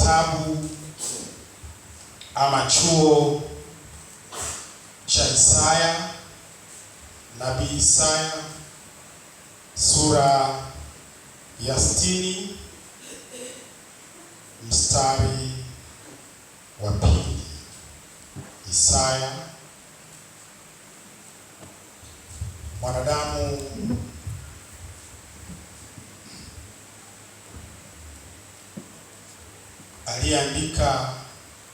kitabu ama chuo cha Isaya, Nabii Isaya sura ya 60 mstari wa 2. Isaya, mwanadamu aliyeandika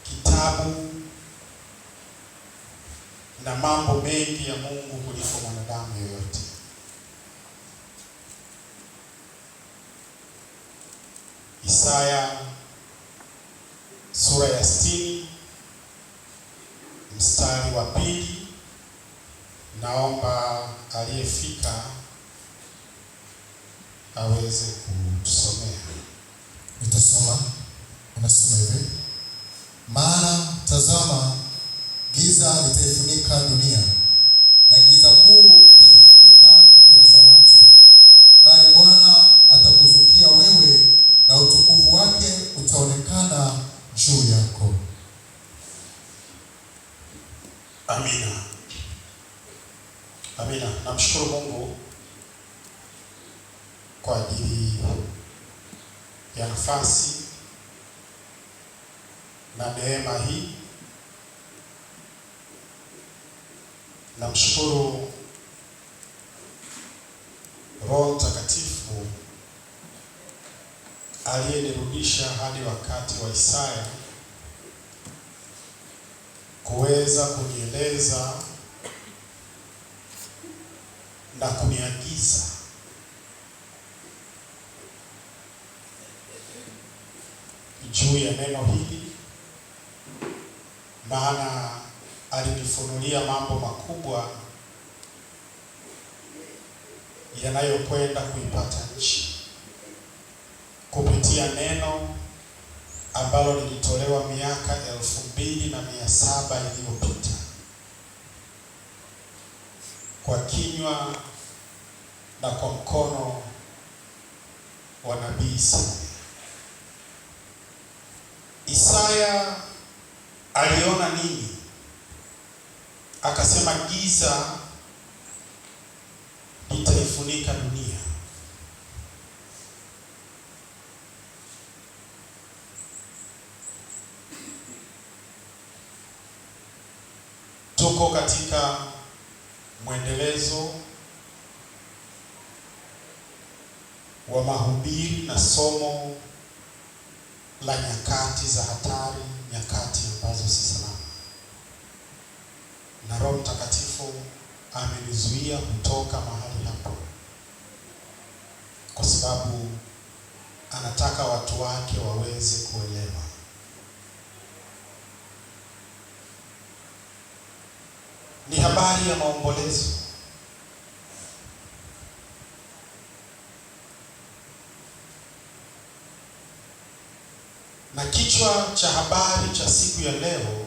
kitabu na mambo mengi ya Mungu kuliko mwanadamu yoyote. Isaya sura ya 60 mstari wa 2. Naomba aliyefika aweze kutusomea. Nitasoma. Unasoma hivi: maana tazama, giza litaifunika dunia, na giza kuu litazifunika kabila za watu, bali Bwana atakuzukia wewe, na utukufu wake utaonekana juu yako. Amina. Amina. Namshukuru Mungu kwa ajili ya nafasi na neema hii. Namshukuru Roho Mtakatifu aliyenirudisha hadi wakati wa Isaya kuweza kunieleza na kuniagiza juu ya neno hili, maana alinifunulia mambo makubwa yanayokwenda kuipata nchi kupitia neno ambalo lilitolewa miaka 2700 iliyopita kwa kinywa na kwa mkono wa Nabii Isaya. Isaya aliona nini? Akasema giza litaifunika dunia. Tuko katika mwendelezo wa mahubiri na somo la nyakati za hatari, nyakati ambazo si salama. Na Roho Mtakatifu amenizuia kutoka mahali hapo, kwa sababu anataka watu wake waweze kuelewa. Ni habari ya maombolezo. Na kichwa cha habari cha siku ya leo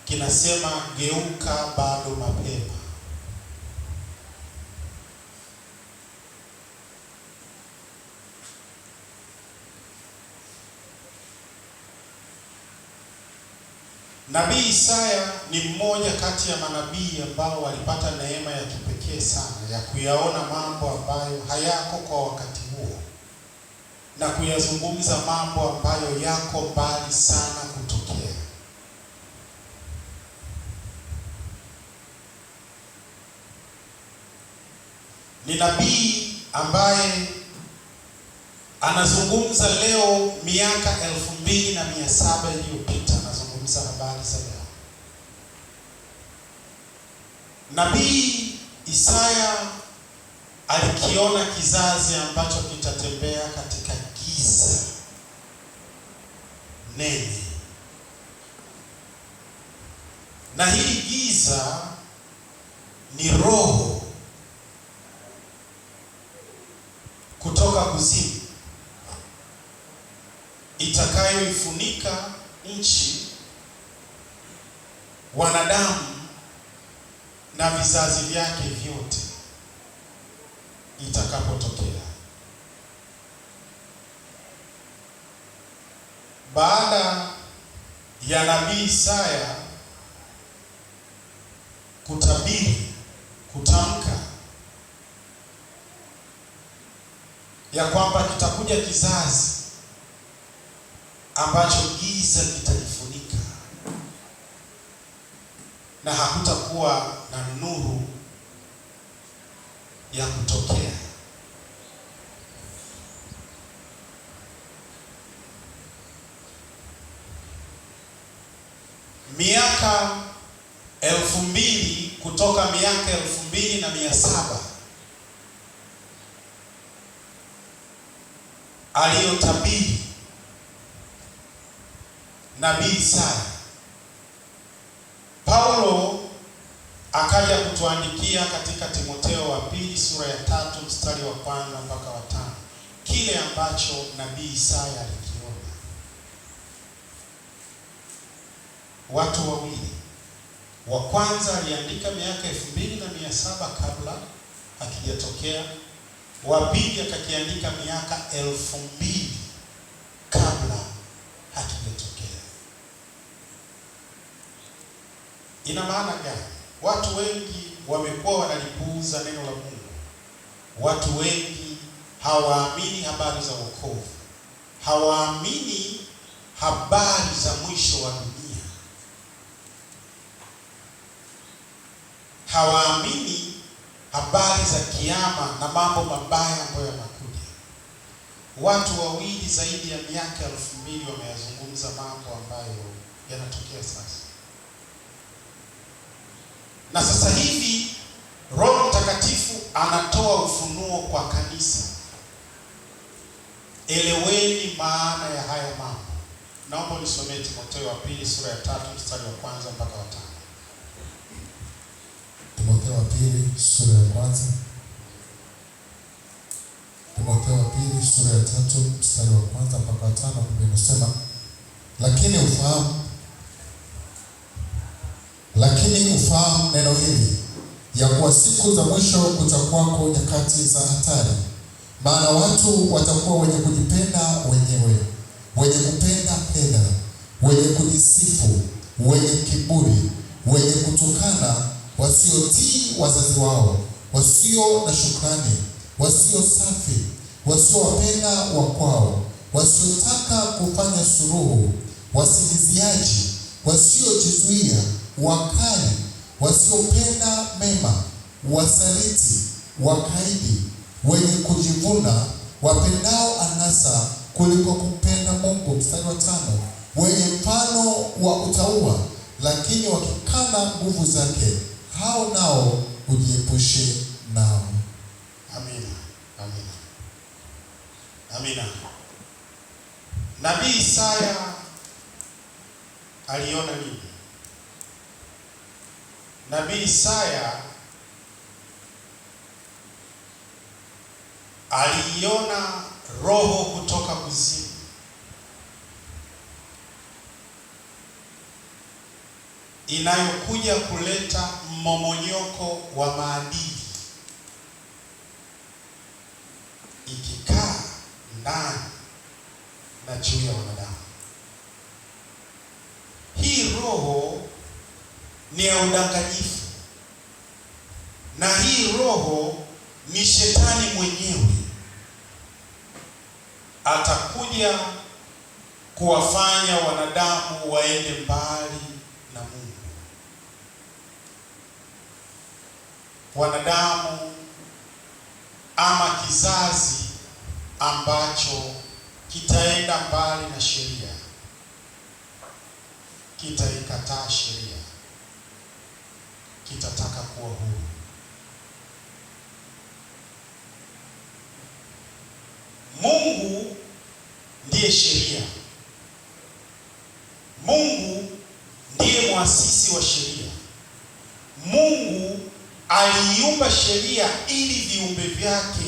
kinasema geuka bado mapema. Nabii Isaya ni mmoja kati ya manabii ambao walipata neema ya kipekee sana ya kuyaona mambo ambayo hayako kwa wakati huo na kuyazungumza mambo ambayo yako mbali sana kutokea. Ni nabii ambaye anazungumza leo miaka 2700 iliyopita, anazungumza habari za leo. Nabii Isaya alikiona kizazi ambacho kitatembea katika giza nene, na hili giza ni roho kutoka kuzimu itakayoifunika nchi, wanadamu na vizazi vyake vyote itakapotokea. baada ya nabii Isaya kutabiri, kutamka ya kwamba kitakuja kizazi ambacho giza kitalifunika na hakutakuwa na nuru ya kutokea. Miaka 2000 kutoka miaka 2700 aliyotabiri nabii Isaya, Paulo akaja kutuandikia katika Timotheo wa pili sura ya 3 mstari wa 1 mpaka wa 5 kile ambacho nabii Isaya alikiona. Watu wawili, wa kwanza aliandika miaka 2700 kabla hakijatokea, wa pili akakiandika miaka 2000 kabla hakijatokea. Ina maana gani? Watu wengi wamekuwa wanalipuuza neno la Mungu. Watu wengi hawaamini habari za wokovu, hawaamini habari za mwisho wa dunia, hawaamini habari za kiyama na mambo mabaya ambayo yanakuja. Watu wawili zaidi ya miaka 2000 wameyazungumza mambo ambayo yanatokea sasa. Na sasa hivi Roho Mtakatifu anatoa ufunuo kwa kanisa. Eleweni maana ya haya mambo. Naomba nisomee Timotheo wa pili sura ya 3 mstari wa 1 mpaka wa 5. Timotheo wa pili sura ya 1. Timotheo wa pili sura ya 3 mstari wa 1 mpaka wa 5 inasema, lakini ufahamu neno hili, ya kuwa siku za mwisho kutakuwako nyakati za hatari. Maana watu watakuwa wenye kujipenda wenyewe, wenye kupenda fedha, wenye kujisifu, wenye kiburi, wenye kutukana, wasiotii wazazi wao, wasio na shukrani, wasio safi, wasiowapenda wakwao, wasiotaka kufanya suluhu, wasingiziaji, wasiojizuia, wakali, wasiopenda mema, wasaliti, wakaidi, wenye kujivuna, wapendao anasa kuliko kumpenda Mungu. Mstari wa 5, wenye mfano wa utauwa, lakini wakikana nguvu zake, hao nao ujiepushe nao. Amina. Amina. Amina. Nabii Isaya aliona nini? Nabii Isaya aliona roho kutoka kuzimu inayokuja kuleta mmomonyoko wa maadili, ikikaa ndani na juu ya wanadamu. Hii roho ni ya udanganyifu, na hii roho ni shetani mwenyewe. Atakuja kuwafanya wanadamu waende mbali na Mungu. Wanadamu ama kizazi ambacho kitaenda mbali na sheria, kitaikataa sheria, kitataka kuwa huru. Mungu ndiye sheria. Mungu ndiye muasisi wa sheria. Mungu aliiumba sheria ili viumbe vyake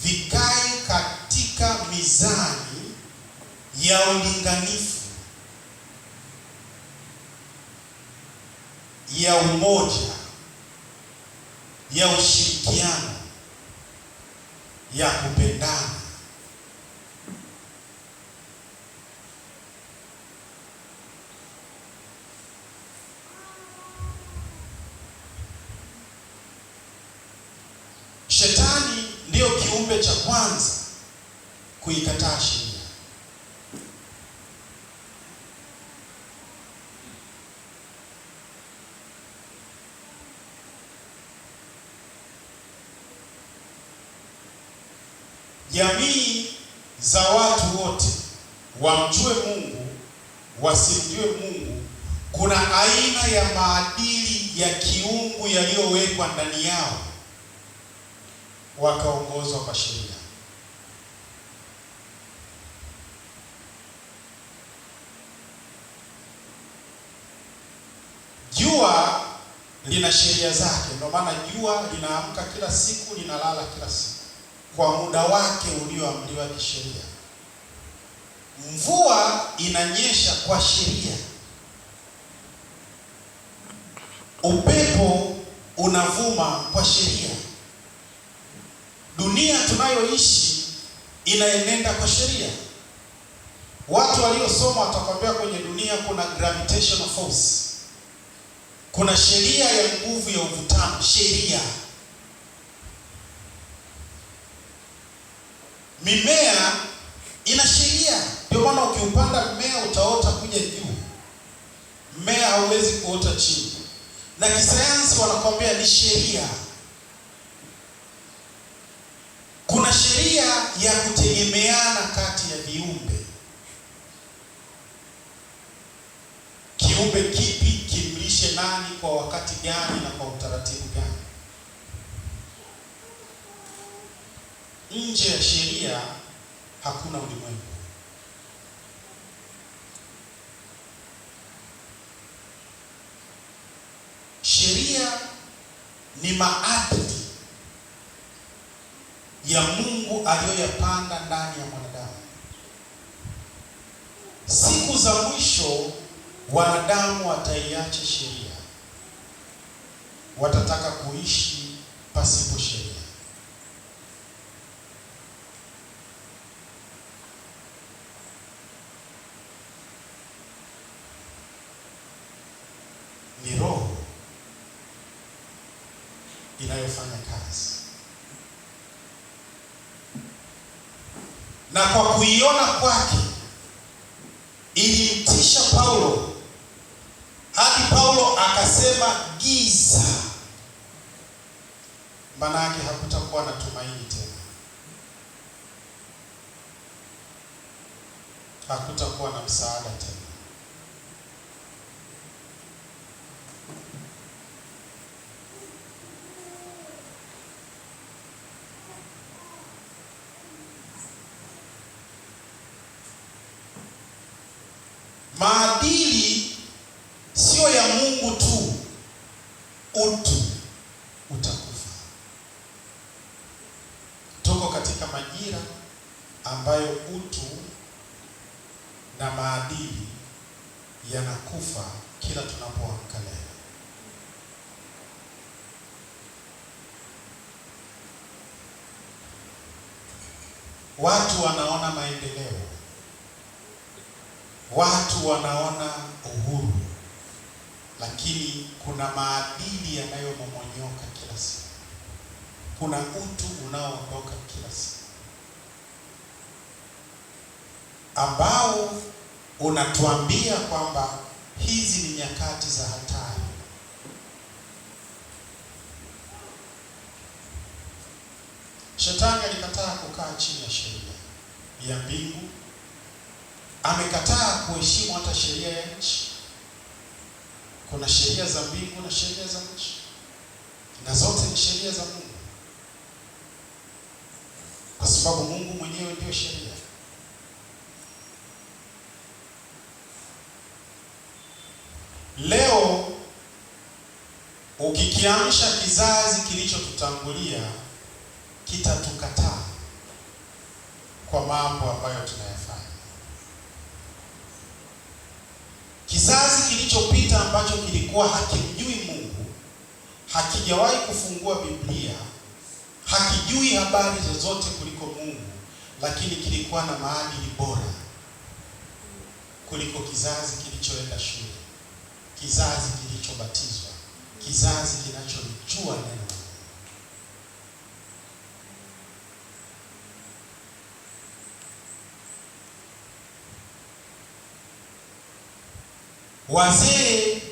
vikae katika mizani ya ulinganifu, ya umoja, ya ushirikiano, ya kupendana. Shetani ndiyo kiumbe cha kwanza kuikataa sheria. Jamii za watu wote wamjue Mungu, wasimjue Mungu, kuna aina ya maadili ya kiungu yaliyowekwa ndani yao, wakaongozwa kwa sheria. Jua lina sheria zake, ndio maana jua linaamka kila siku, linalala kila siku kwa muda wake ulioamriwa kisheria. Mvua inanyesha kwa sheria. Upepo unavuma kwa sheria. Dunia tunayoishi inaenenda kwa sheria. Watu waliosoma watakwambia kwenye dunia kuna gravitational force. Kuna sheria ya nguvu ya uvutano, sheria. Mimea ina sheria. Ndio maana ukiupanda mmea utaota kuja juu. Mmea hauwezi kuota chini. Na kisayansi wanakwambia ni sheria. Kuna sheria ya kutegemeana kati ya viumbe. Kiumbe kipi kimlishe nani kwa wakati gani na kwa utaratibu gani? Nje ya sheria hakuna ulimwengu. Sheria ni maadili ya Mungu aliyoyapanda ndani ya mwanadamu. Siku za mwisho wanadamu wataiacha sheria. Watataka kuishi pasipo sheria. Ni roho inayofanya kazi. Na kwa kuiona kwake ilimtisha Paulo hadi Paulo akasema giza. Maana yake hakutakuwa na tumaini tena. Hakutakuwa na msaada tena. Maadili sio ya Mungu tu, utu utakufa. Tuko katika majira ambayo utu na maadili yanakufa kila tunapoamka leo. Watu wanaona maendeleo. Watu wanaona uhuru, lakini kuna maadili yanayomomonyoka kila siku. Kuna utu unaoondoka kila siku, ambao unatuambia kwamba hizi ni nyakati za hatari. Shetani alikataa kukaa chini ya sheria ya mbingu. Amekataa kuheshimu hata sheria ya nchi. Kuna sheria za mbingu na sheria za nchi, na zote ni sheria za Mungu, kwa sababu Mungu mwenyewe ndio sheria. Leo ukikiamsha kizazi kilichotutangulia, kitatukataa kwa mambo ambayo tunayafanya. Kizazi kilichopita ambacho kilikuwa hakimjui Mungu, hakijawahi kufungua Biblia, hakijui habari zozote kuliko Mungu, lakini kilikuwa na maadili bora kuliko kizazi kilichoenda shule, kizazi kilichobatizwa, kizazi kinacholijua neno. wazee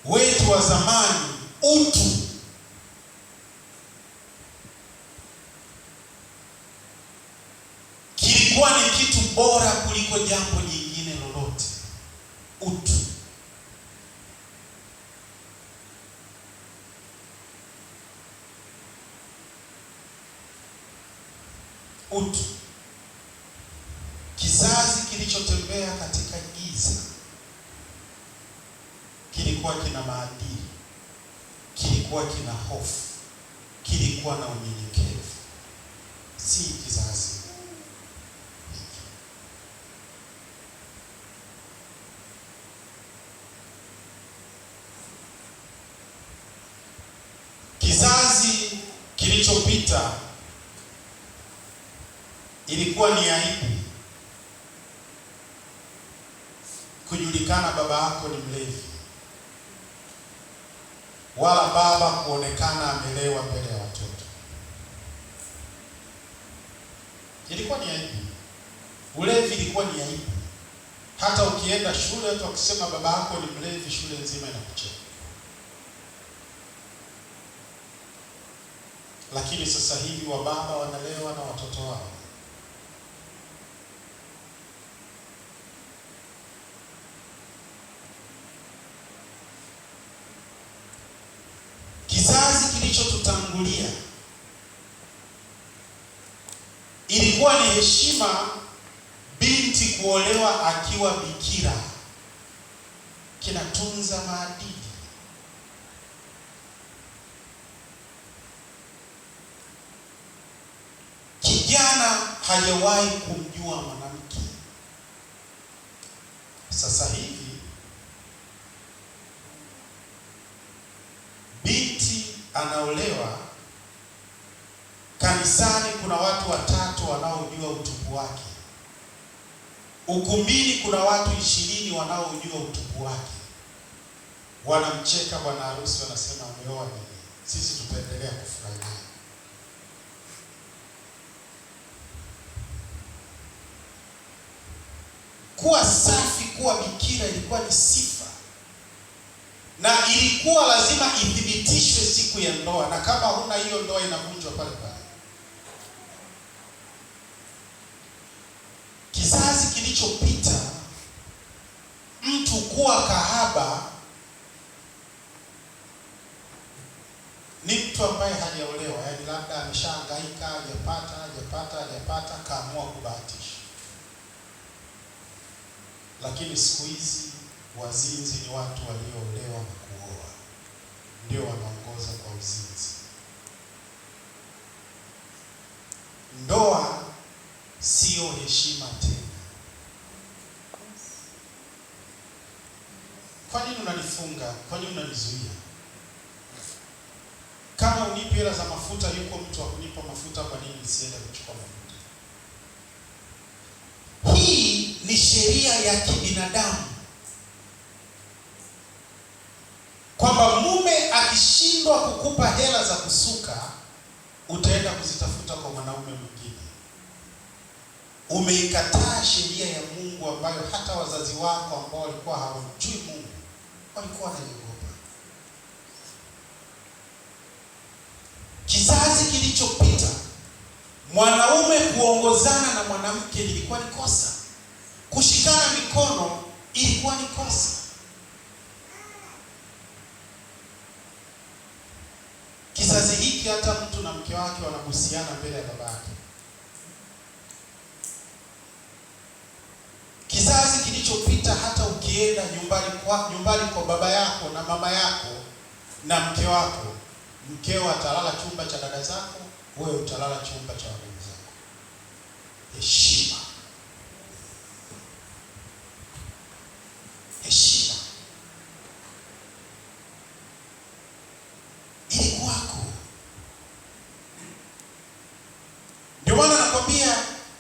wetu wa zamani, utu kilikuwa ni kitu bora kuliko jambo jingine lolote. Utu. Utu. Kizazi kilichotembea katika giza kilikuwa kina maadili, kilikuwa kina hofu, kilikuwa na unyenyekevu. Si kizazi hiki. Kizazi kilichopita ilikuwa ni aibu kujulikana baba yako ni mlevi, wala baba kuonekana amelewa mbele ya watoto. Ilikuwa ni aibu. Ulevi ilikuwa ni aibu. Hata ukienda shule, watu wakisema baba yako ni mlevi, shule nzima inakucheka. Lakini sasa hivi wababa wanalewa na watoto wao. Kizazi kilichotutangulia ilikuwa ni heshima binti kuolewa akiwa bikira, kinatunza maadili. Kijana hajawahi kumjua mwanamke. Sasa hivi binti anaolewa, kanisani kuna watu watatu wanaojua utupu wake, ukumbini kuna watu 20 wanaojua utupu wake. Wanamcheka bwana harusi, wanasema ameoa nini, sisi tutaendelea kufurahi naye. Kuwa safi, kuwa bikira ilikuwa ni sifa, na ilikuwa lazima ithibitishwe siku ya ndoa, na kama huna hiyo ndoa inavunjwa pale pale. Kizazi kilichopita, mtu kuwa kahaba ni mtu ambaye hajaolewa, yaani labda ameshahangaika, hajapata, kaamua kubahatisha. Lakini siku hizi wazinzi ni watu walioolewa na kuoa, ndio wanaongoza kwa uzinzi. Ndoa sio heshima tena. Kwa nini unanifunga? Kwa nini unanizuia? Kama unipi hela za mafuta, yuko mtu wa kunipa mafuta, kwa nini nisiende kuchukua mafuta? Hii ni sheria ya kibinadamu, kwamba mume akishindwa kukupa hela za kusuka, utaenda kuzitafuta kwa mwanaume mwingine. Umeikataa sheria ya Mungu ambayo hata wazazi wako ambao walikuwa hawamjui Mungu walikuwa wanaiogopa. Kizazi kilichopita, mwanaume kuongozana na mwanamke ilikuwa ni kosa. Kushikana mikono ilikuwa ni kosa. Kizazi hiki hata mtu na mke wake wanabusiana mbele ya baba yake. Kizazi kilichopita, hata ukienda nyumbani kwa baba yako na mama yako na mke wako, mkeo atalala chumba cha dada zako, wewe utalala chumba cha wadogo zako. Heshima. Heshima ili kwako. Ndio maana nakwambia,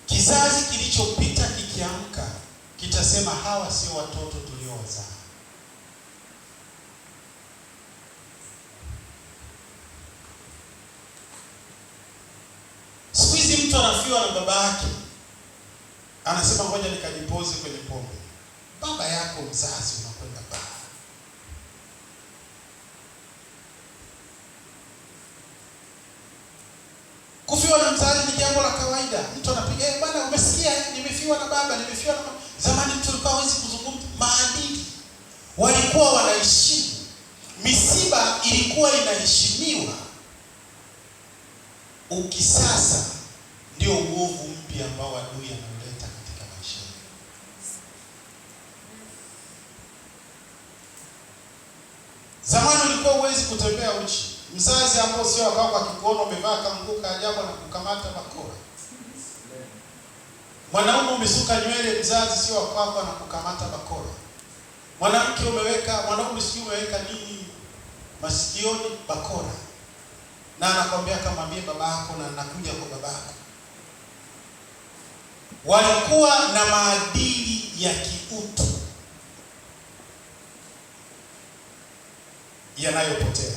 kizazi kilichopita kikiamka kitasema hawa sio watoto tuliowazaa. Siku hizi mtu anafiwa na baba yake, anasema ngoja nikajipoze kwenye pombe. baba yako mzazi unakwenda baa. Kufiwa na mzazi ni jambo la kawaida. Mtu anapiga, bwana umesikia nimefiwa na baba, nimefiwa na mama. Zamani mtu alikuwa hawezi kuzungumza maadili. Walikuwa wanaheshimu. Misiba ilikuwa inaheshimiwa. Ukisasa ndio uovu mpya ambao adui anauleta katika maisha yetu. Zamani ulikuwa huwezi kutembea uchi. Mzazi hapo sio akao akikuona umevaa kanguka ajabu na kukamata bakora. Mwanaume umesuka nywele, mzazi sio akao na kukamata bakora. Mwanamke mwanaume sio umeweka nini masikioni, bakora. Na anakwambia kamwambie babako na nakuja kwa babako. Walikuwa na maadili ya kiutu yanayopotea.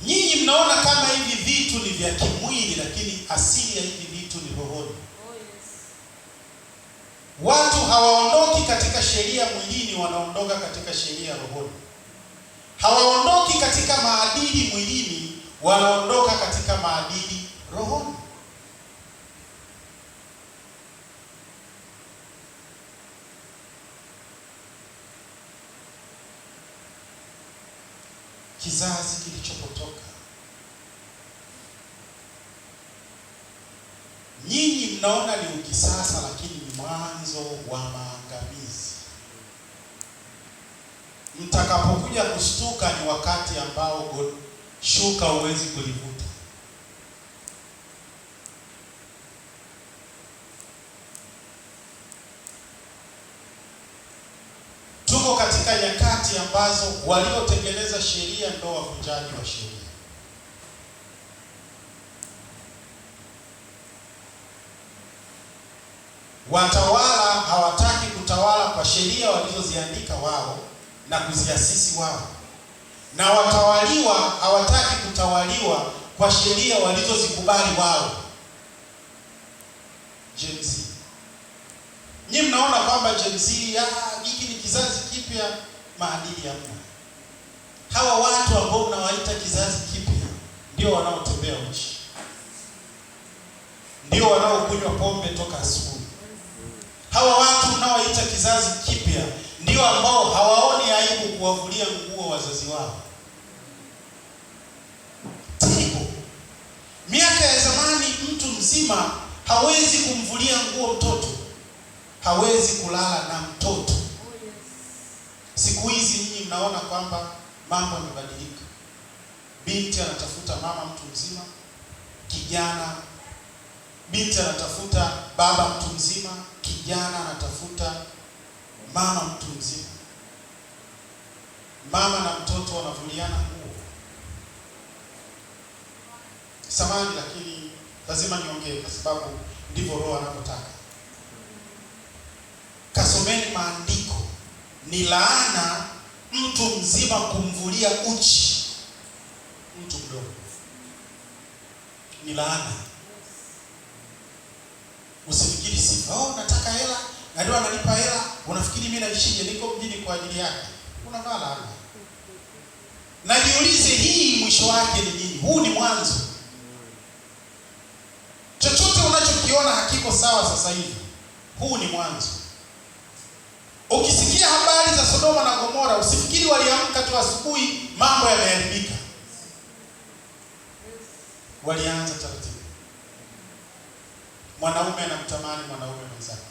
Nyinyi mnaona kama hivi vitu ni vya kimwili, lakini asili ya hivi vitu ni rohoni. Watu hawaondoki katika sheria mwilini, wanaondoka katika sheria rohoni. Hawaondoki katika maadili mwilini, wanaondoka katika maadili rohoni. Kizazi kilichopotoka. Nyinyi mnaona ni ukisasa, lakini ni mwanzo wa maangamizi. Mtakapokuja kushtuka ni wakati ambao shuka huwezi kulivuta. Tuko katika nyakati ambazo waliotengeneza sheria ndio wavunjaji wa sheria. Watawala hawataki kutawala kwa sheria walizoziandika wao na kuziasisi wao, na watawaliwa hawataki kutawaliwa kwa sheria walizozikubali wao. Gen Z. Nyinyi mnaona kwamba Gen Z hiki ni kizazi kipya, maadili hamna. Hawa watu ambao mnawaita kizazi kipya ndio wanaotembea uchi, ndio wanaokunywa pombe toka asubuhi. Hawa watu mnaowaita kizazi kipya ndio ambao hawaoni aibu kuwavulia nguo wazazi wao. Tiko. Miaka ya zamani mtu mzima hawezi kumvulia nguo mtoto, hawezi kulala na mtoto. Siku hizi nyinyi mnaona kwamba mambo yamebadilika. Binti anatafuta mama mtu mzima, kijana. Binti anatafuta baba mtu mzima, kijana anatafuta mama mtu mzima. Mama na mtoto wanavuliana nguo. Samahani, lakini lazima niongee kwa sababu ndivyo Roho anapotaka. Kasomeni maandiko. Ni laana mtu mzima kumvulia uchi mtu mdogo. Ni laana. Usifikiri sifa. Nataka hela, na ndio ananipa hela. Unafikiri mimi naishije? Niko mjini kwa ajili yake. Unavaa laana. Na jiulize, hii mwisho wake ni nini? Huu ni mwanzo. Chochote unachokiona hakiko sawa sasa hivi, huu ni mwanzo. Ukisikia habari za Sodoma na Gomora, usifikiri waliamka tu asubuhi mambo yameharibika. Walianza taratibu. Mwanaume anamtamani mwanaume mwenzake.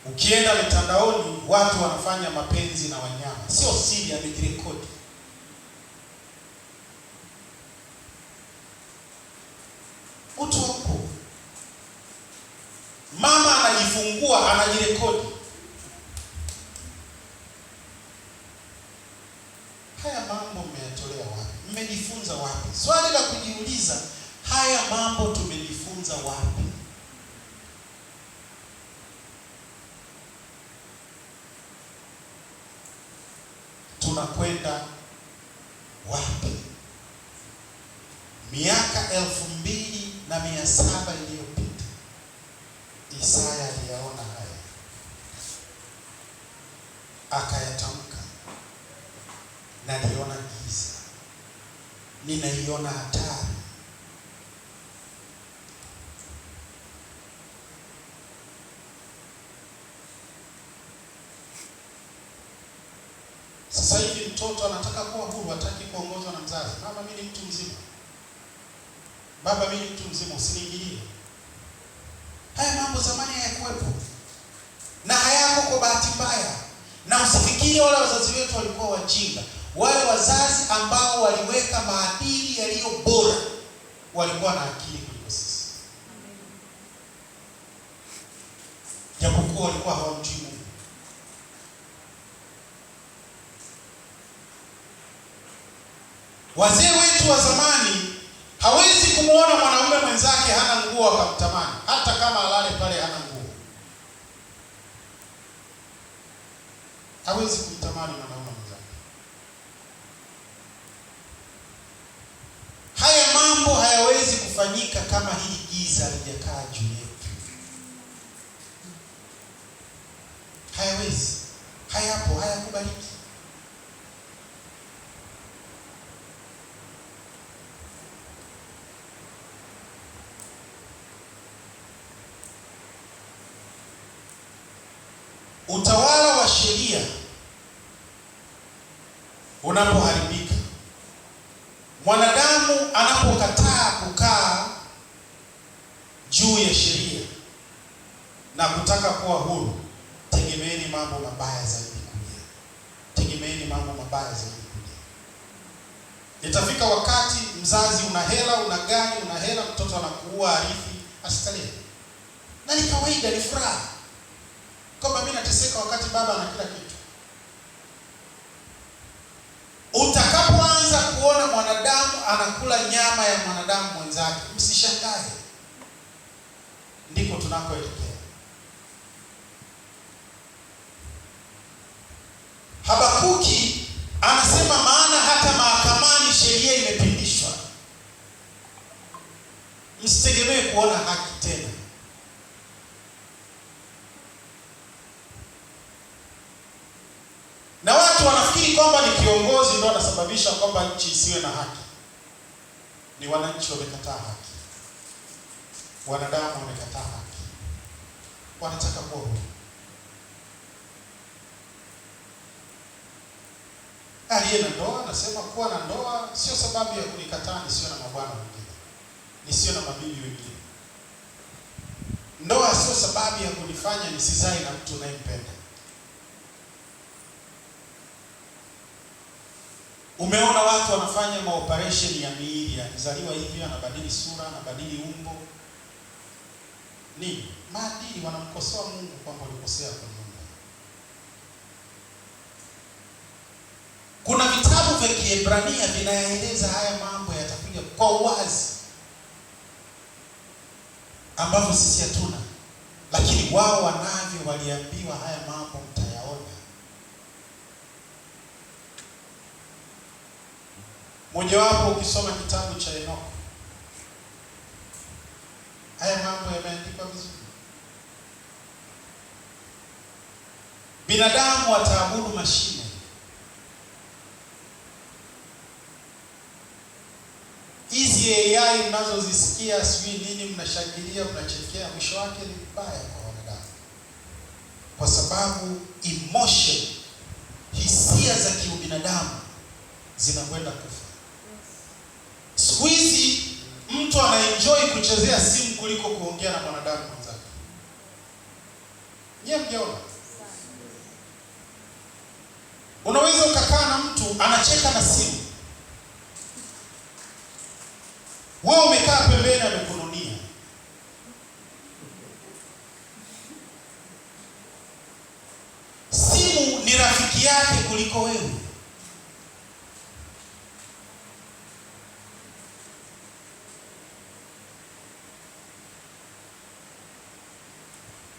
Ukienda mitandaoni watu wanafanya mapenzi na wanyama. Sio siri, amejirekodi. Utu upo. Mama anajifungua, anajirekodi. Haya mambo mmeyatolea wapi? Mmejifunza wapi? Swali la kujiuliza, haya mambo tumejifunza wapi? tunakwenda wapi? Miaka 2700 iliyopita Isaya aliyaona haya, akayatamka, naliona giza, ninaiona hatari. Sasa hivi mtoto anataka kuwa huru, hataki kuongozwa na mzazi. Mama, mimi ni mtu mzima. Baba, mimi ni mtu mzima, usiniingilie. Haya mambo zamani hayakuwepo na hayako kwa bahati mbaya. Na usifikiri wale wazazi wetu walikuwa wajinga. Wale wazazi ambao waliweka maadili yaliyo bora walikuwa na akili kuliko sisi, japokuwa walikuwa hawamjui Mungu. Wazee wetu wa zamani hawezi kumuona mwanaume mwenzake hana nguo akamtamani, hata kama alale pale hana nguo. Hawezi kumtamani mwanaume mwenzake. Haya mambo hayawezi kufanyika kama hili giza halijakaa juu yetu. Hayawezi. Hayapo, hayakubaliki. Utawala wa sheria unapoharibika, mwanadamu anapokataa kukaa juu ya sheria na kutaka kuwa huru, tegemeeni mambo mabaya zaidi kuja. Tegemeeni mambo mabaya zaidi kuja. Itafika wakati mzazi una hela, una gani, una hela, mtoto anakuua arifi asitalie. Na ni kawaida, ni furaha. Kama mimi nateseka wakati baba ana kila kitu. Utakapoanza kuona mwanadamu anakula nyama ya mwanadamu mwenzake, msishangae. Ndiko tunakoelekea. Habakuki anasema, maana hata mahakamani sheria imepindishwa. Msitegemee kuona haki tena. Na watu wanafikiri kwamba ni kiongozi ndio anasababisha kwamba nchi isiwe na haki. Ni wananchi wamekataa haki. Wanadamu wamekataa haki. Wanataka kuwa huru. Aliye na ndoa anasema kuwa na ndoa sio sababu ya kunikataa nisiwe na mabwana wengine, nisiwe na mabibi wengine. Ndoa sio sababu ya kunifanya nisizae na mtu unayempenda. Umeona watu wanafanya maoperation ya miili, anazaliwa hivi, anabadili sura, anabadili umbo. Ni maadili, wanamkosoa Mungu kwamba ulikosea kwa Mungu. Kuna vitabu vya Kiebrania vinaeleza haya mambo yatakuja kwa uwazi, ambavyo sisi hatuna, lakini wao wanavyo. Waliambiwa haya mambo mtayaona. Mojawapo, ukisoma kitabu cha Enoko, haya mambo yameandikwa vizuri. Binadamu wataabudu mashine. Hizi AI mnazozisikia sijui nini, mnashangilia, mnachekea, mwisho wake ni mbaya kwa wanadamu. Kwa sababu emotion, hisia za kiubinadamu zinakwenda kufa. Siku hizi mtu anaenjoy kuchezea simu kuliko kuongea na mwanadamu mwenzake. Nyie mjaona? Unaweza ukakaa na mtu anacheka na simu, wewe umekaa pembeni amekununia. Simu ni rafiki yake kuliko wewe.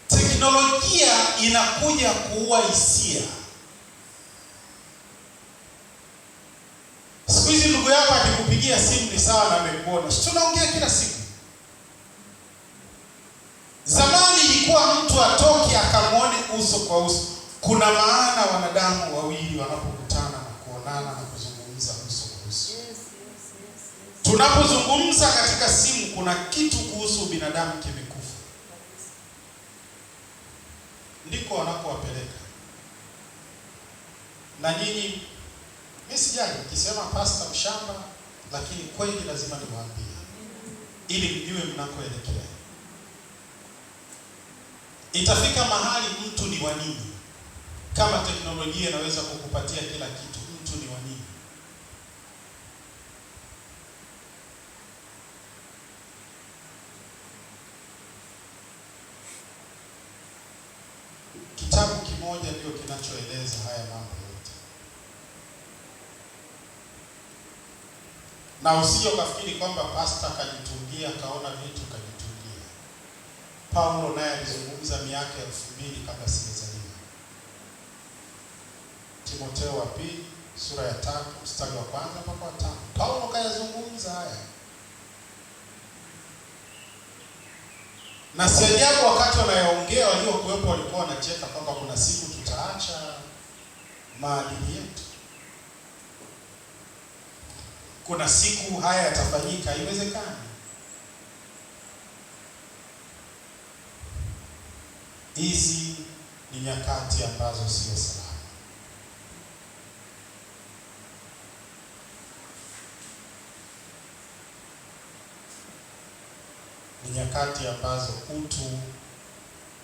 Teknolojia inakuja kuua hisia. ndugu yako akikupigia simu ni sawa na amekuona. Tunaongea kila siku. Zamani ilikuwa mtu atoke akamwone uso kwa uso. Kuna maana wanadamu wawili wanapokutana na kuonana na kuzungumza uso kwa uso. Tunapozungumza katika simu kuna kitu kuhusu binadamu kimekufa. Ndiko wanapowapeleka. Na nyinyi, mimi sijali nikisema Pastor Mshamba, lakini kweli lazima niwaambie ili mjue mnakoelekea. Itafika mahali mtu ni wa nini? Kama teknolojia inaweza kukupatia kila kitu, mtu ni wa nini? Kitabu kimoja ndio kinachoeleza haya mambo yote. Na usije ukafikiri kwamba pastor kajitungia, kaona vitu kajitungia. Paulo naye alizungumza miaka 2000 kabla sijazaliwa. Timotheo wa pili sura ya 3 mstari wa 1 mpaka wa 5. Paulo kayazungumza haya. Na si ajabu wakati wanayaongea waliokuwepo walikuwa wanacheka kwamba kuna siku tutaacha maadili yetu. Kuna siku haya yatafanyika, haiwezekani. Hizi ni nyakati ambazo sio salama. Ni nyakati ambazo utu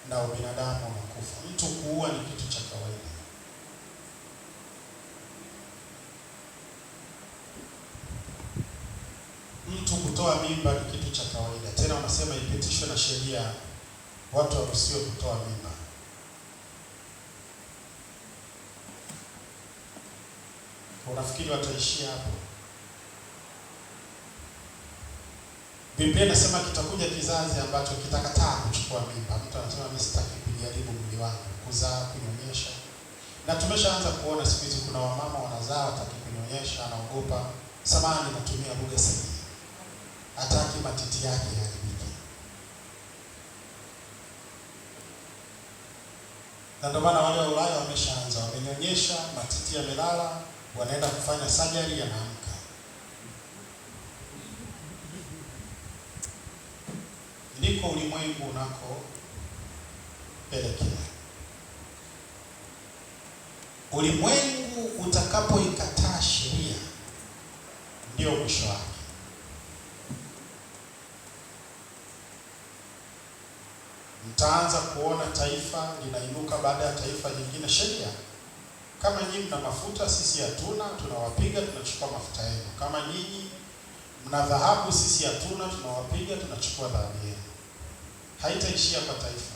na ubinadamu unakufa. Mtu kuua ni kitu cha kawaida. Mtu kutoa mimba ni kitu cha kawaida. Tena wanasema ipitishwe na sheria watu waruhusiwe kutoa mimba. Unafikiri wataishia hapo? Biblia inasema kitakuja kizazi ambacho kitakataa kuchukua mimba. Mtu anasema mimi sitaki kujaribu mwili wangu, kuzaa, kunyonyesha. Na tumeshaanza kuona siku hizi kuna wamama wanazaa wataki kunyonyesha, anaogopa. Samahani, natumia lugha sahihi. Hataki matiti yake yaharibike. Na ndio maana wale wa Ulaya wameshaanza, wamenyonyesha, matiti yamelala, wanaenda kufanya surgery, yanaamka. Ndiko ulimwengu unako pelekea. Ulimwengu utakapoikataa sheria ndio mwisho wake. Mtaanza kuona taifa linainuka baada ya taifa jingine sheria. Kama nyinyi mna mafuta, sisi hatuna, tunawapiga, tunachukua mafuta yenu. Kama nyinyi mna dhahabu, sisi hatuna, tunawapiga, tunachukua dhahabu yenu. Haitaishia kwa taifa.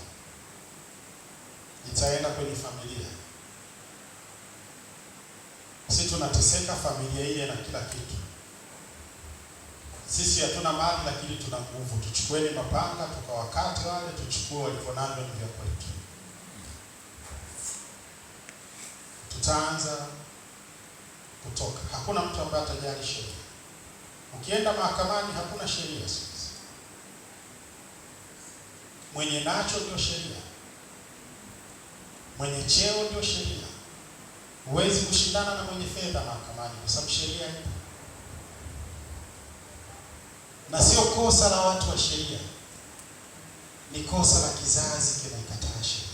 Itaenda kwenye familia. Sisi tunateseka, familia ile na kila kitu. Sisi hatuna mali lakini tuna nguvu. Tuchukueni mapanga, tukawakate wale, tuchukue walivyonavyo vya kwetu. Tutaanza kutoka. Hakuna mtu ambaye atajali sheria. Ukienda mahakamani hakuna sheria sasa. Mwenye nacho ndio sheria. Mwenye cheo ndio sheria. Huwezi kushindana na mwenye fedha mahakamani kwa sababu sheria ipo. Na sio kosa la watu wa sheria. Ni kosa la kizazi kinaikataa sheria.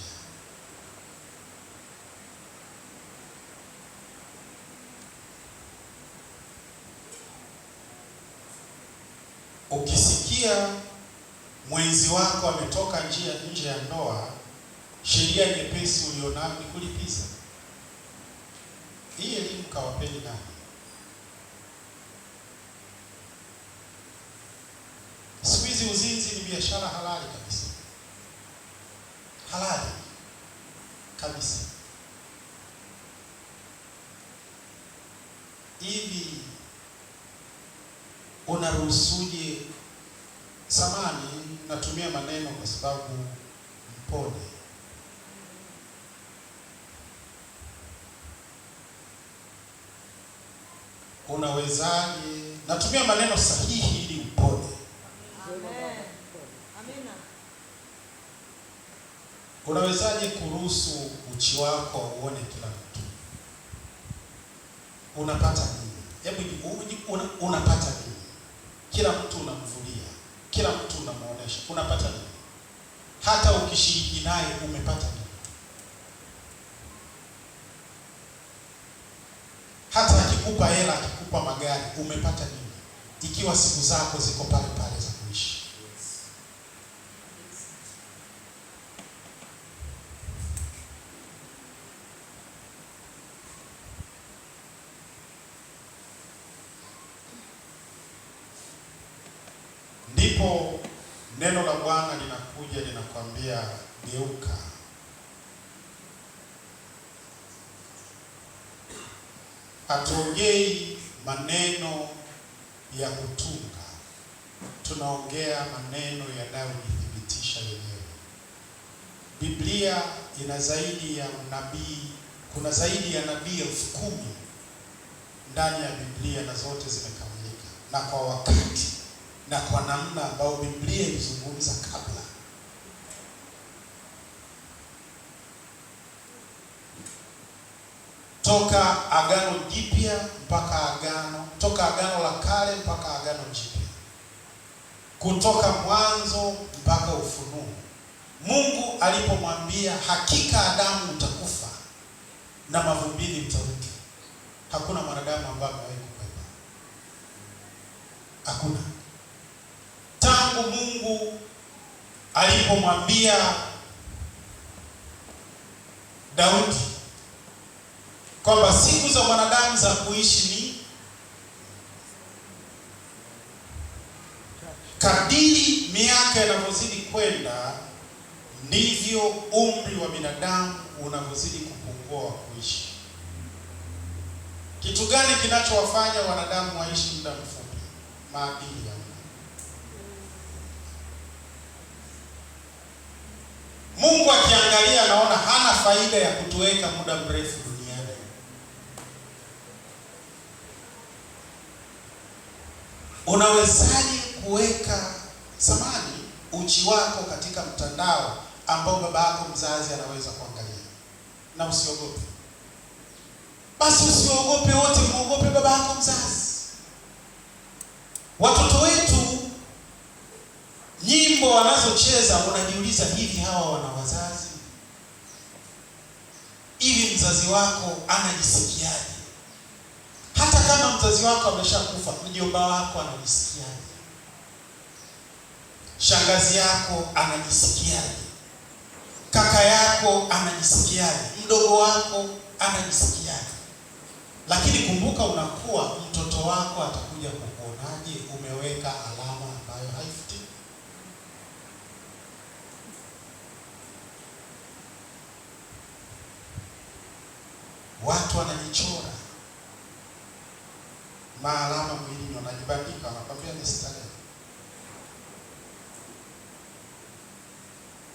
Ukisikia mwenzi wako ametoka nje ya ndoa, sheria nyepesi ulionayo ni kulipiza. Hii elimu kawapeni nani? Siku hizi uzinzi ni biashara halali kabisa. Halali kabisa. Hivi unaruhusuje? Samani, natumia maneno kwa sababu mpole. Unawezaje? Natumia maneno sahihi ili upone. Amen. Amina. Unawezaje kuruhusu uchi wako uone kila mtu? Unapata nini? Hebu unapata nini? Kila mtu unamvulia, kila mtu unamuonesha. Unapata nini? Hata ukishiriki naye umepata nini? Hata akikupa hela, akikupa magari, umepata nini? Ikiwa siku zako ziko pale pale za kuishi. Ndipo neno la Bwana linakuja linakwambia, geuka. Hatuongei maneno ya kutunga, tunaongea maneno yanayojithibitisha yenyewe. Biblia ina zaidi ya nabii, kuna zaidi ya nabii 10,000 ndani ya Biblia, na zote zimekamilika na kwa wakati na kwa namna ambayo Biblia ilizungumza kabla. Toka Agano Jipya mpaka toka Agano la Kale mpaka Agano Jipya, kutoka Mwanzo mpaka Ufunuo, Mungu alipomwambia hakika Adamu utakufa na mavumbini utarudi, hakuna mwanadamu ambaye amewahi kukwepa. Hakuna. Tangu Mungu alipomwambia Daudi kwamba siku za mwanadamu za kuishi ni kadiri miaka inavyozidi kwenda, ndivyo umri wa binadamu unavyozidi kupungua kuishi. Kitu gani kinachowafanya wanadamu waishi muda mfupi? Maadili ya Mungu akiangalia anaona hana faida ya kutuweka muda mrefu duniani. Unawezaje kuweka samani uchi wako katika mtandao ambao baba yako mzazi anaweza kuangalia na usiogope? Basi usiogope, wote muogope baba yako mzazi. Watoto wetu nyimbo wanazocheza, unajiuliza, hivi hawa wana wazazi? Hivi mzazi wako anajisikiaje? Hata kama mzazi wako ameshakufa, mjomba wako anajisikiaje? Shangazi yako anajisikiaje? Kaka yako anajisikiaje? Mdogo wako anajisikiaje? Lakini kumbuka, unakuwa mtoto wako atakuja kukuonaje umeweka alama ambayo haifuti. Watu wanajichora maalama mwilini, wanajibandika, wanakwambia ni starehe.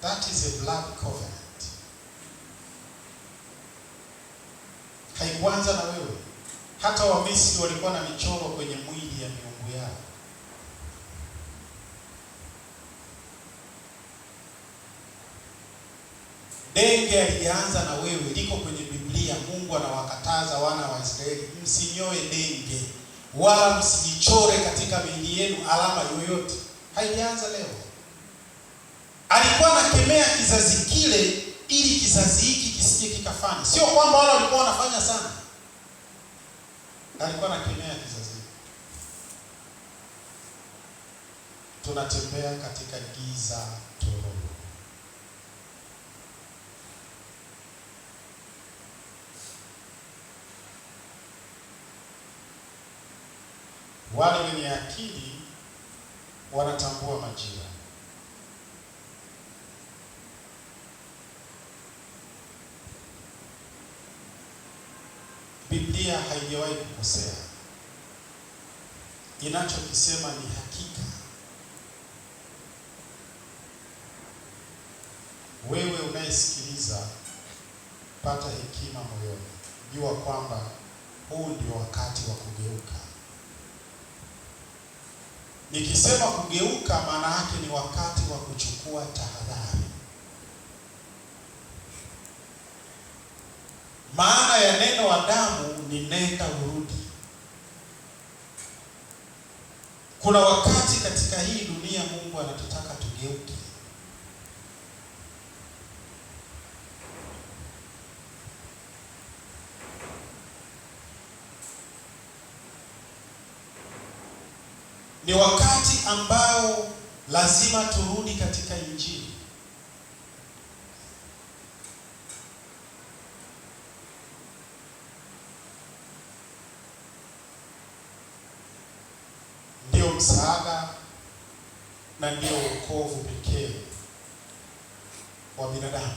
That is a blood covenant. Haikuanza na wewe. Hata Wamisri walikuwa na michoro kwenye mwili ya miungu yao. Denge alianza na wewe, liko kwenye Biblia. Mungu anawakataza wana wa Israeli, msinyoe denge wala msijichore katika miili yenu alama yoyote. Haijaanza leo. Alikuwa anakemea kizazi kile ili kizazi hiki kisije kikafanya. Sio kwamba wale walikuwa wanafanya sana. Alikuwa anakemea kizazi hiki. Tunatembea katika giza tororo. Wale wenye akili wanatambua majira. Biblia haijawahi kukosea. Inachokisema ni hakika. Wewe unayesikiliza, pata hekima moyoni. Jua kwamba huu ndio wakati wa kugeuka. Nikisema kugeuka, maana yake ni wakati wa kuchukua tahadhari. Maana ya neno Adamu ni nenda urudi. Kuna wakati katika hii dunia Mungu anatutaka tugeuke. Ni wakati ambao lazima turudi katika Injili. Ndio msaada na ndio wokovu pekee wa binadamu.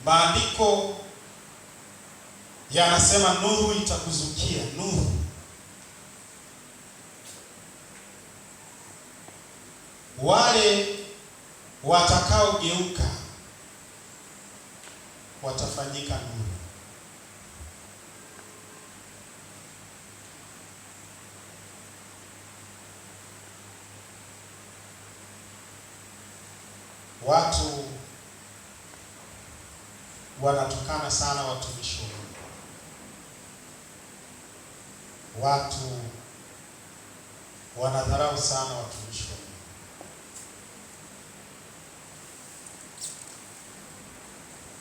Maandiko yanasema nuru itakuzukia, nuru. Wale watakaogeuka watafanyika nuru. Watu wanatukana sana watumishi wa Mungu. Watu wanadharau sana watumishi wa Mungu.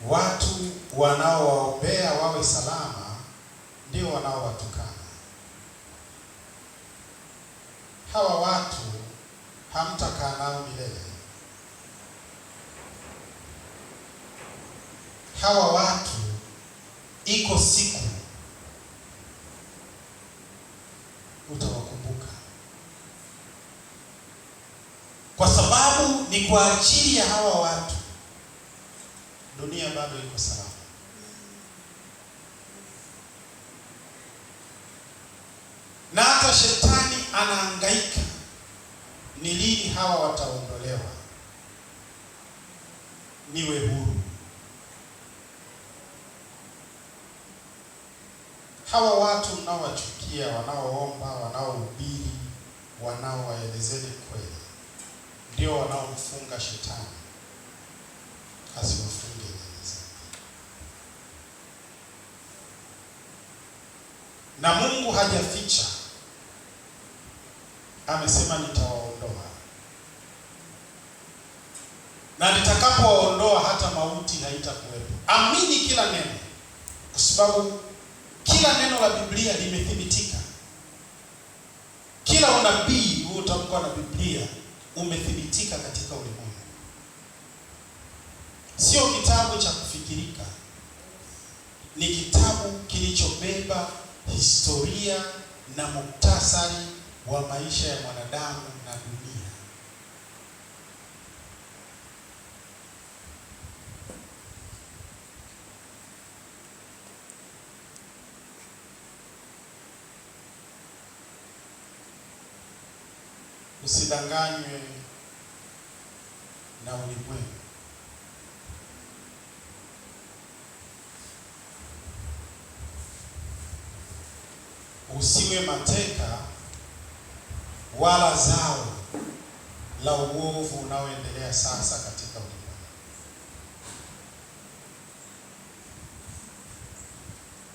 Watu wanaowaombea wawe salama ndio wanaowatukana. Hawa watu hamtakaa nao milele. Hawa watu iko siku utawakumbuka, kwa sababu ni kwa ajili ya hawa watu dunia bado iko salama. Na hata shetani anahangaika, ni lini hawa wataondolewa niwe huru. Hawa watu mnaowachukia, wanaoomba, wanaohubiri, wanaowaelezeni kweli, ndio wanaomfunga shetani asiwafunge nyinyi. Na Mungu hajaficha, amesema nitawaondoa. Na nitakapowaondoa hata mauti haitakuwepo. Amini kila neno, kwa sababu kila neno la Biblia limethibitika. Kila unabii uliyotamkwa na Biblia umethibitika katika ulimwengu. Sio kitabu cha kufikirika. Ni kitabu kilichobeba historia na muktasari wa maisha ya mwanadamu na dunia. Usidanganywe na ulimwengu. Usiwe mateka wala zao la uovu unaoendelea sasa katika ulimwengu.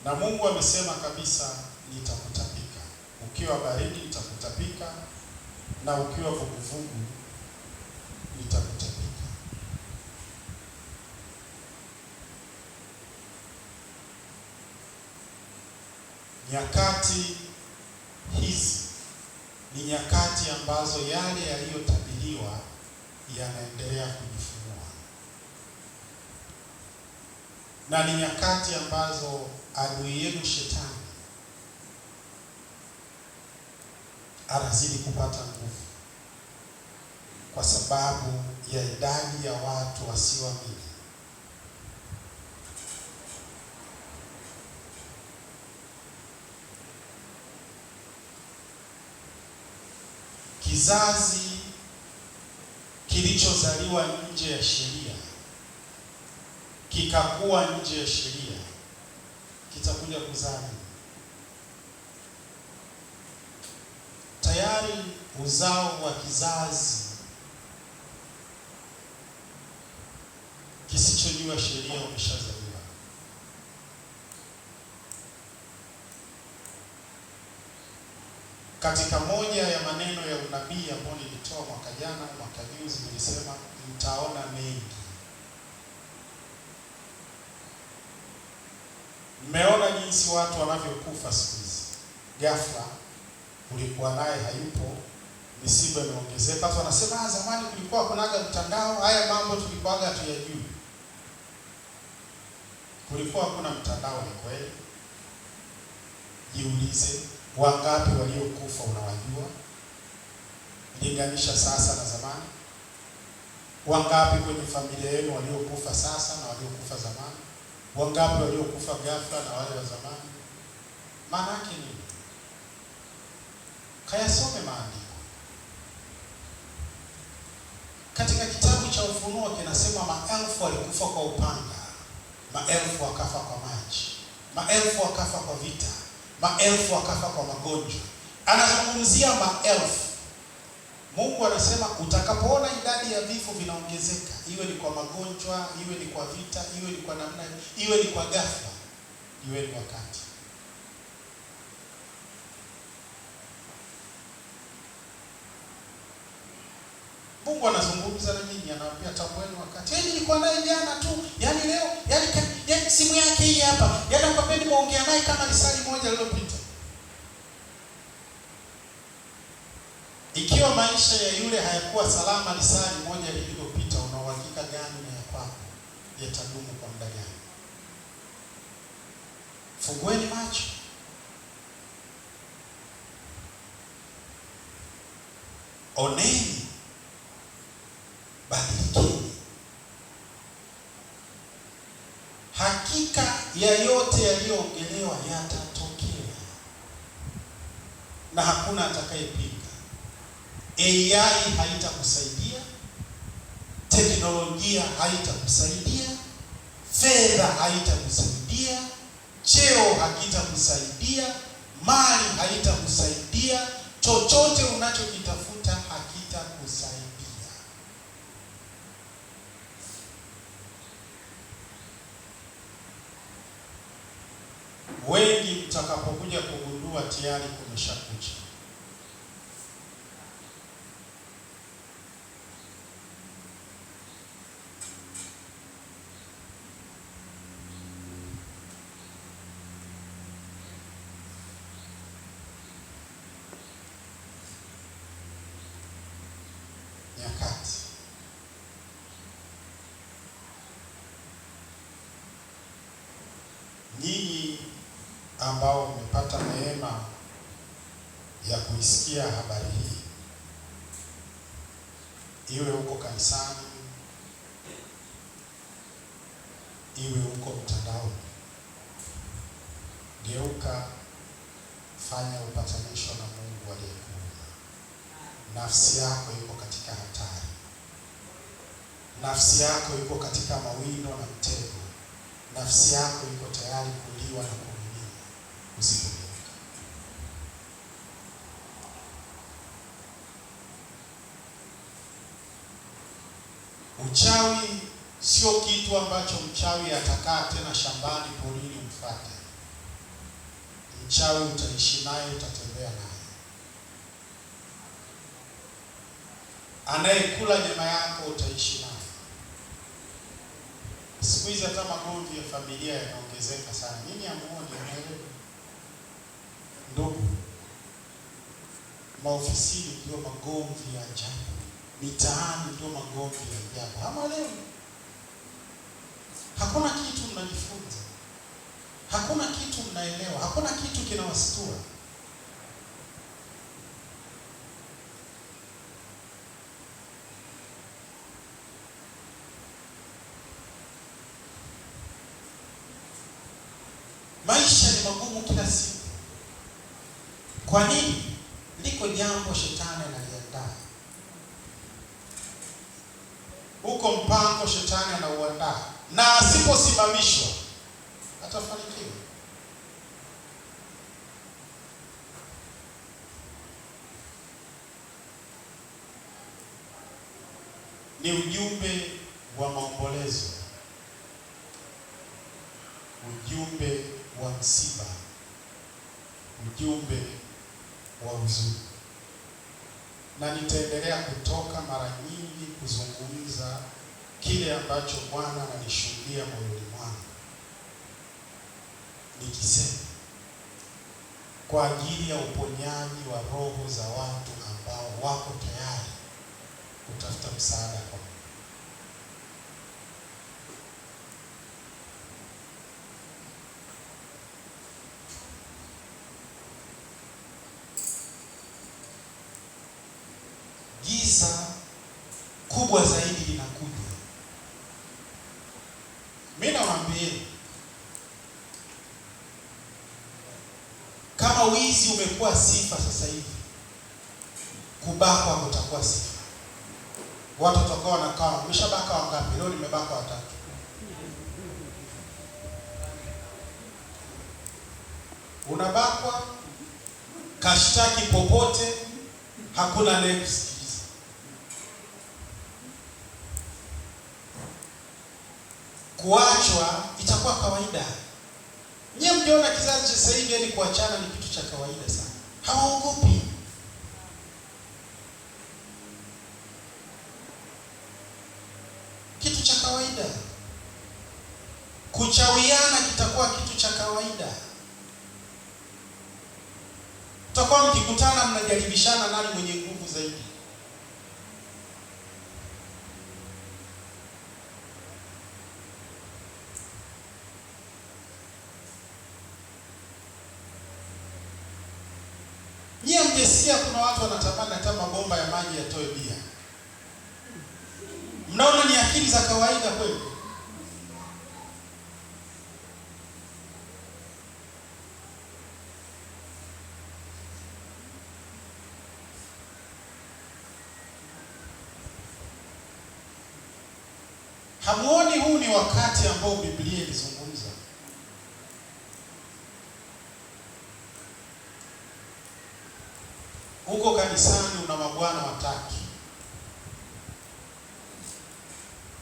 Na Mungu amesema kabisa, nitakutapika. Ukiwa baridi nitakutapika, na ukiwa vuguvugu nitakutapika. Nyakati hizi ni nyakati ambazo yale yaliyotabiriwa yanaendelea kujifunua, na ni nyakati ambazo adui yenu shetani anazidi kupata nguvu, kwa sababu ya idadi ya watu wasioamini. Kizazi kilichozaliwa nje ya sheria, kikakuwa nje ya sheria, kitakuja kuzaa nini? Tayari uzao wa kizazi kisichojua sheria umeshazaliwa. Katika moja ya maneno ya unabii ambayo nilitoa mwaka jana, mwaka juzi, nilisema mtaona mengi. Mmeona jinsi watu wanavyokufa siku hizi. Ghafla ulikuwa naye hayupo, misiba imeongezeka. Watu wanasema zamani kulikuwa kunaga mtandao, haya mambo tulikuwaga hatuyajui. Kulikuwa hakuna mtandao, ni kweli. Jiulize, wangapi waliokufa unawajua? Linganisha sasa na zamani. Wangapi kwenye familia yenu waliokufa sasa na waliokufa zamani? Wangapi waliokufa ghafla na wale wa zamani? Maana yake nini? Kayasome maandiko. Katika kitabu cha Ufunuo kinasema maelfu walikufa kwa upanga, maelfu wakafa kwa maji, maelfu wakafa kwa vita, maelfu wakafa kwa magonjwa. Anazungumzia maelfu. Mungu anasema utakapoona idadi ya vifo vinaongezeka, iwe ni kwa magonjwa, iwe ni kwa vita, iwe ni kwa namna, iwe ni kwa ghafla, iwe ni wakati. Mungu anazungumza na nyinyi, anawaambia tambueni wakati. Nilikuwa naye jana tu, yani leo, yani simu yake hii hapa, yani mkapeni muongea naye kama risali moja lililopita. Ikiwa maisha ya yule hayakuwa salama risali moja lililopita, una uhakika gani na ya kwako yatadumu kwa muda gani? Fungueni macho. Oneni. Badilikeni. Hakika ya yote yaliyoongelewa yatatokea, na hakuna atakayepinga. AI haitakusaidia, teknolojia haitakusaidia, fedha haitakusaidia, cheo hakitakusaidia, mali haitakusaidia, chochote unachokitafuta hakitakusaidia. Wengi mtakapokuja kugundua tayari kumeshakucha. Nyakati. Nyinyi ambao mmepata neema ya kuisikia habari hii, iwe huko kanisani, iwe huko mtandaoni, geuka, fanya upatanisho na Mungu aliyekuumba. Nafsi yako iko katika hatari. Nafsi yako iko katika mawindo na mtego. Nafsi yako iko tayari kuliwa na kumimina. Usipogeuka. Uchawi sio kitu ambacho mchawi atakaa tena shambani porini umfuate. Mchawi utaishi naye, utatembea naye. Anayekula nyama yako utaishi naye. Siku hizi hata magomvi ya familia yanaongezeka sana. Nini amuone unaelewa? Ndugu, maofisini ndio magomvi ya ajabu. Mitaani ndio magomvi ya ajabu. Hama leo hakuna kitu mnajifunza. Hakuna kitu mnaelewa. Hakuna kitu kinawastua. Maisha ni magumu kila siku. Kwa nini? Liko jambo shetani analiandaa. Huko mpango shetani anauandaa, na asiposimamishwa atafanikiwa. ni ujumbe wa maombolezo, ujumbe wa msiba, ujumbe wa huzuni, na nitaendelea kutoka mara nyingi kuzungumza kile ambacho Bwana ananishuhudia moyoni mwangu, nikisema kwa ajili ya uponyaji wa roho za watu ambao wako tayari kutafuta msaada kwa Mungu. Giza kubwa zaidi linakuja. Mimi nawaambia, kama wizi umekuwa sifa sasa hivi, kubakwa kutakuwa sifa. Watu watakuwa wanakaa, umeshabaka wangapi? Leo nimebaka watatu. Unabakwa, kashtaki popote, hakuna next. Kuachwa itakuwa kawaida. Nyie mjiona kizazi cha sasa hivi, yani kuachana ni kitu cha kawaida sana. Hawaogopi. Kitu cha kawaida. Kuchawiana kitakuwa kitu cha kawaida. Tutakuwa mkikutana mnajaribishana nani mwenye nguvu zaidi. Nyie mjesikia kuna watu wanatamani hata mabomba ya maji yatoe bia. Mnaona ni akili za kawaida kweli? Hamuoni huu ni wakati ambao Biblia ilizungumza? Huko kanisani una mabwana watatu.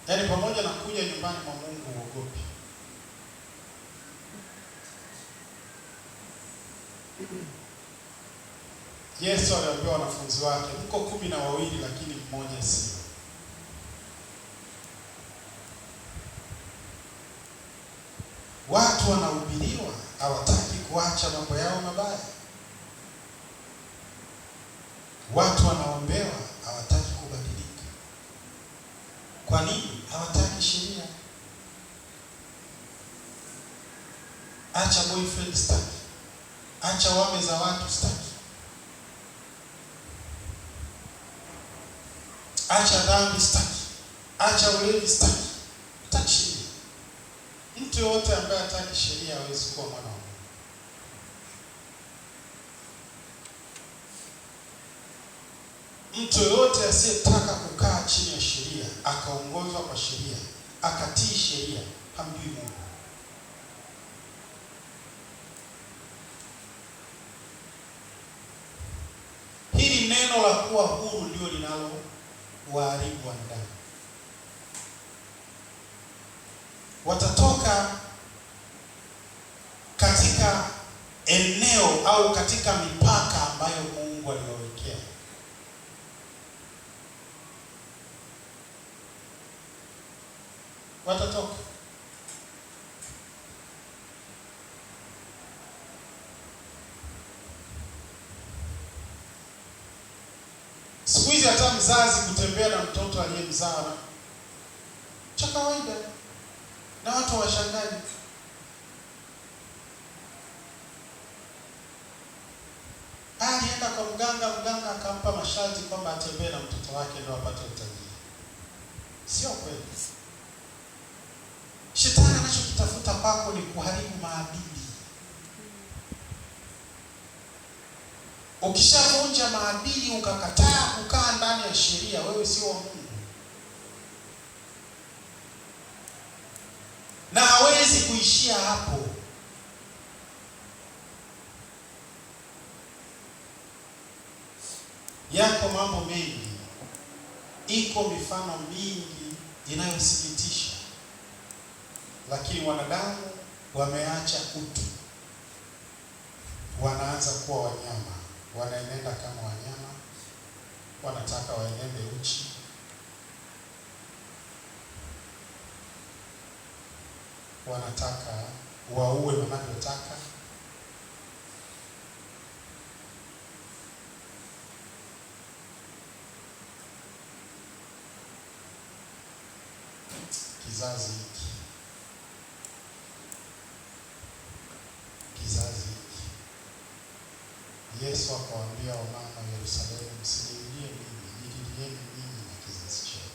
Yaani pamoja na kuja nyumbani mwa Mungu uogopi. Yesu aliwaambia wanafunzi wake, mko 12 lakini mmoja si. Watu wanahubiriwa, hawataki kuacha mambo yao mabaya. Watu wanaombewa, hawataki kubadilika. Kwa nini? Hawataki sheria. Acha boyfriend staki. Acha wame za watu staki. Acha dhambi staki. Acha ulevi staki. Hataki sheria. Mtu yote ambaye hataki sheria hawezi kuwa mwana wa Mungu. Mtu yote asiyetaka kukaa chini ya sheria, akaongozwa kwa sheria, akatii sheria, hamjui Mungu. Hili neno la kuwa huru ndio linalo waharibu wanadamu. Watatoka katika eneo au katika mipaka ambayo Mungu aliwawekea. Watatoka. Siku hizi hata mzazi kutembea na mtoto aliyemzaa cha kawaida, na watu washangaji. Alienda kwa mganga akampa masharti kwamba atembee na mtoto wake ndio apate utajiri. Sio kweli. Shetani anachokitafuta kwako ni kuharibu maadili. Ukishavunja maadili ukakataa kukaa ndani ya sheria, wewe sio wa Mungu. Na hawezi kuishia hapo. Yako mambo mengi iko mifano mingi inayosikitisha, lakini wanadamu wameacha utu, wanaanza kuwa wanyama, wanaenenda kama wanyama, wanataka waenende uchi, wanataka waue wanavyotaka. Kizazi hiki Yesu akawaambia wamama wa Yerusalemu, msinilie mimi, nililieni ninyi na kizazi chenu.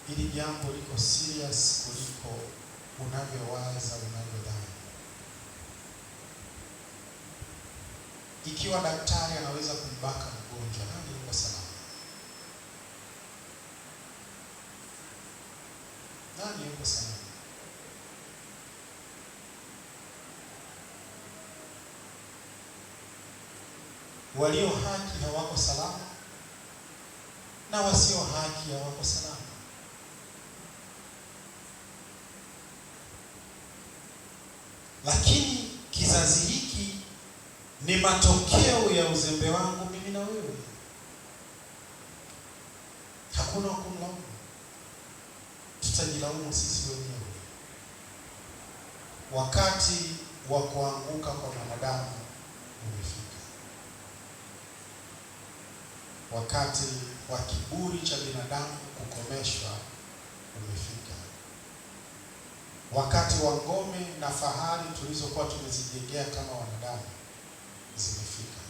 Hili jambo liko serious kuliko unavyowaza, unavyodhani. Ikiwa daktari anaweza kumbaka mgonjwa, nani yuko salama? Nani yuko salama? Walio haki hawako salama, na wasio haki hawako salama. Lakini kizazi hiki ni matokeo ya uzembe wangu mimi na wewe. Hakuna wa kumlaumu, tutajilaumu sisi wenyewe. Wakati wa kuanguka kwa mwanadamu umefika. Wakati wa kiburi cha binadamu kukomeshwa umefika. Wakati wa ngome na fahari tulizokuwa tumezijengea kama wanadamu zimefika.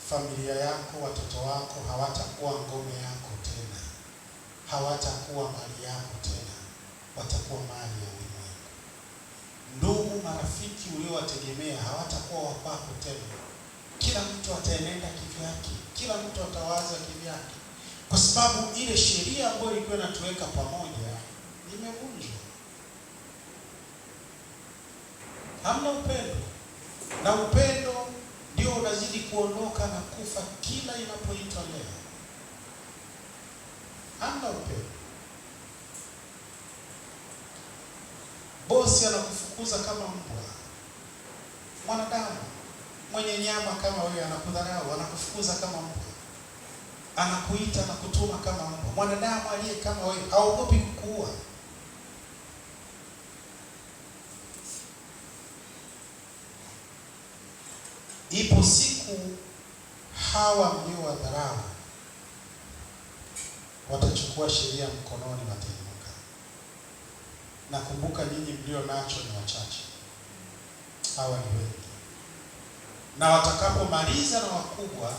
Familia yako, watoto wako hawatakuwa ngome yako tena, hawatakuwa mali yako tena, watakuwa mali ya ulimwengu. Ndugu, marafiki uliowategemea hawatakuwa wako tena. Kila mtu ataenenda kivyake, kila mtu atawaza kivyake, kwa sababu ile sheria ambayo ilikuwa inatuweka pamoja imevunjwa. Hamna upendo, na upendo ndio unazidi kuondoka na kufa kila inapoitwa leo. Hamna upendo. Bosi anakufukuza kama mbwa. Mwanadamu mwenye nyama kama wewe anakudharau, anakufukuza kama mbwa, anakuita na kutuma kama mbwa. Mwanadamu aliye kama wewe haogopi kukuua. Ipo siku hawa mliowadharau watachukua sheria mkononi, watainuka. Na kumbuka, nyinyi mlio nacho ni wachache, hawa ni wengi. Na watakapomaliza na wakubwa,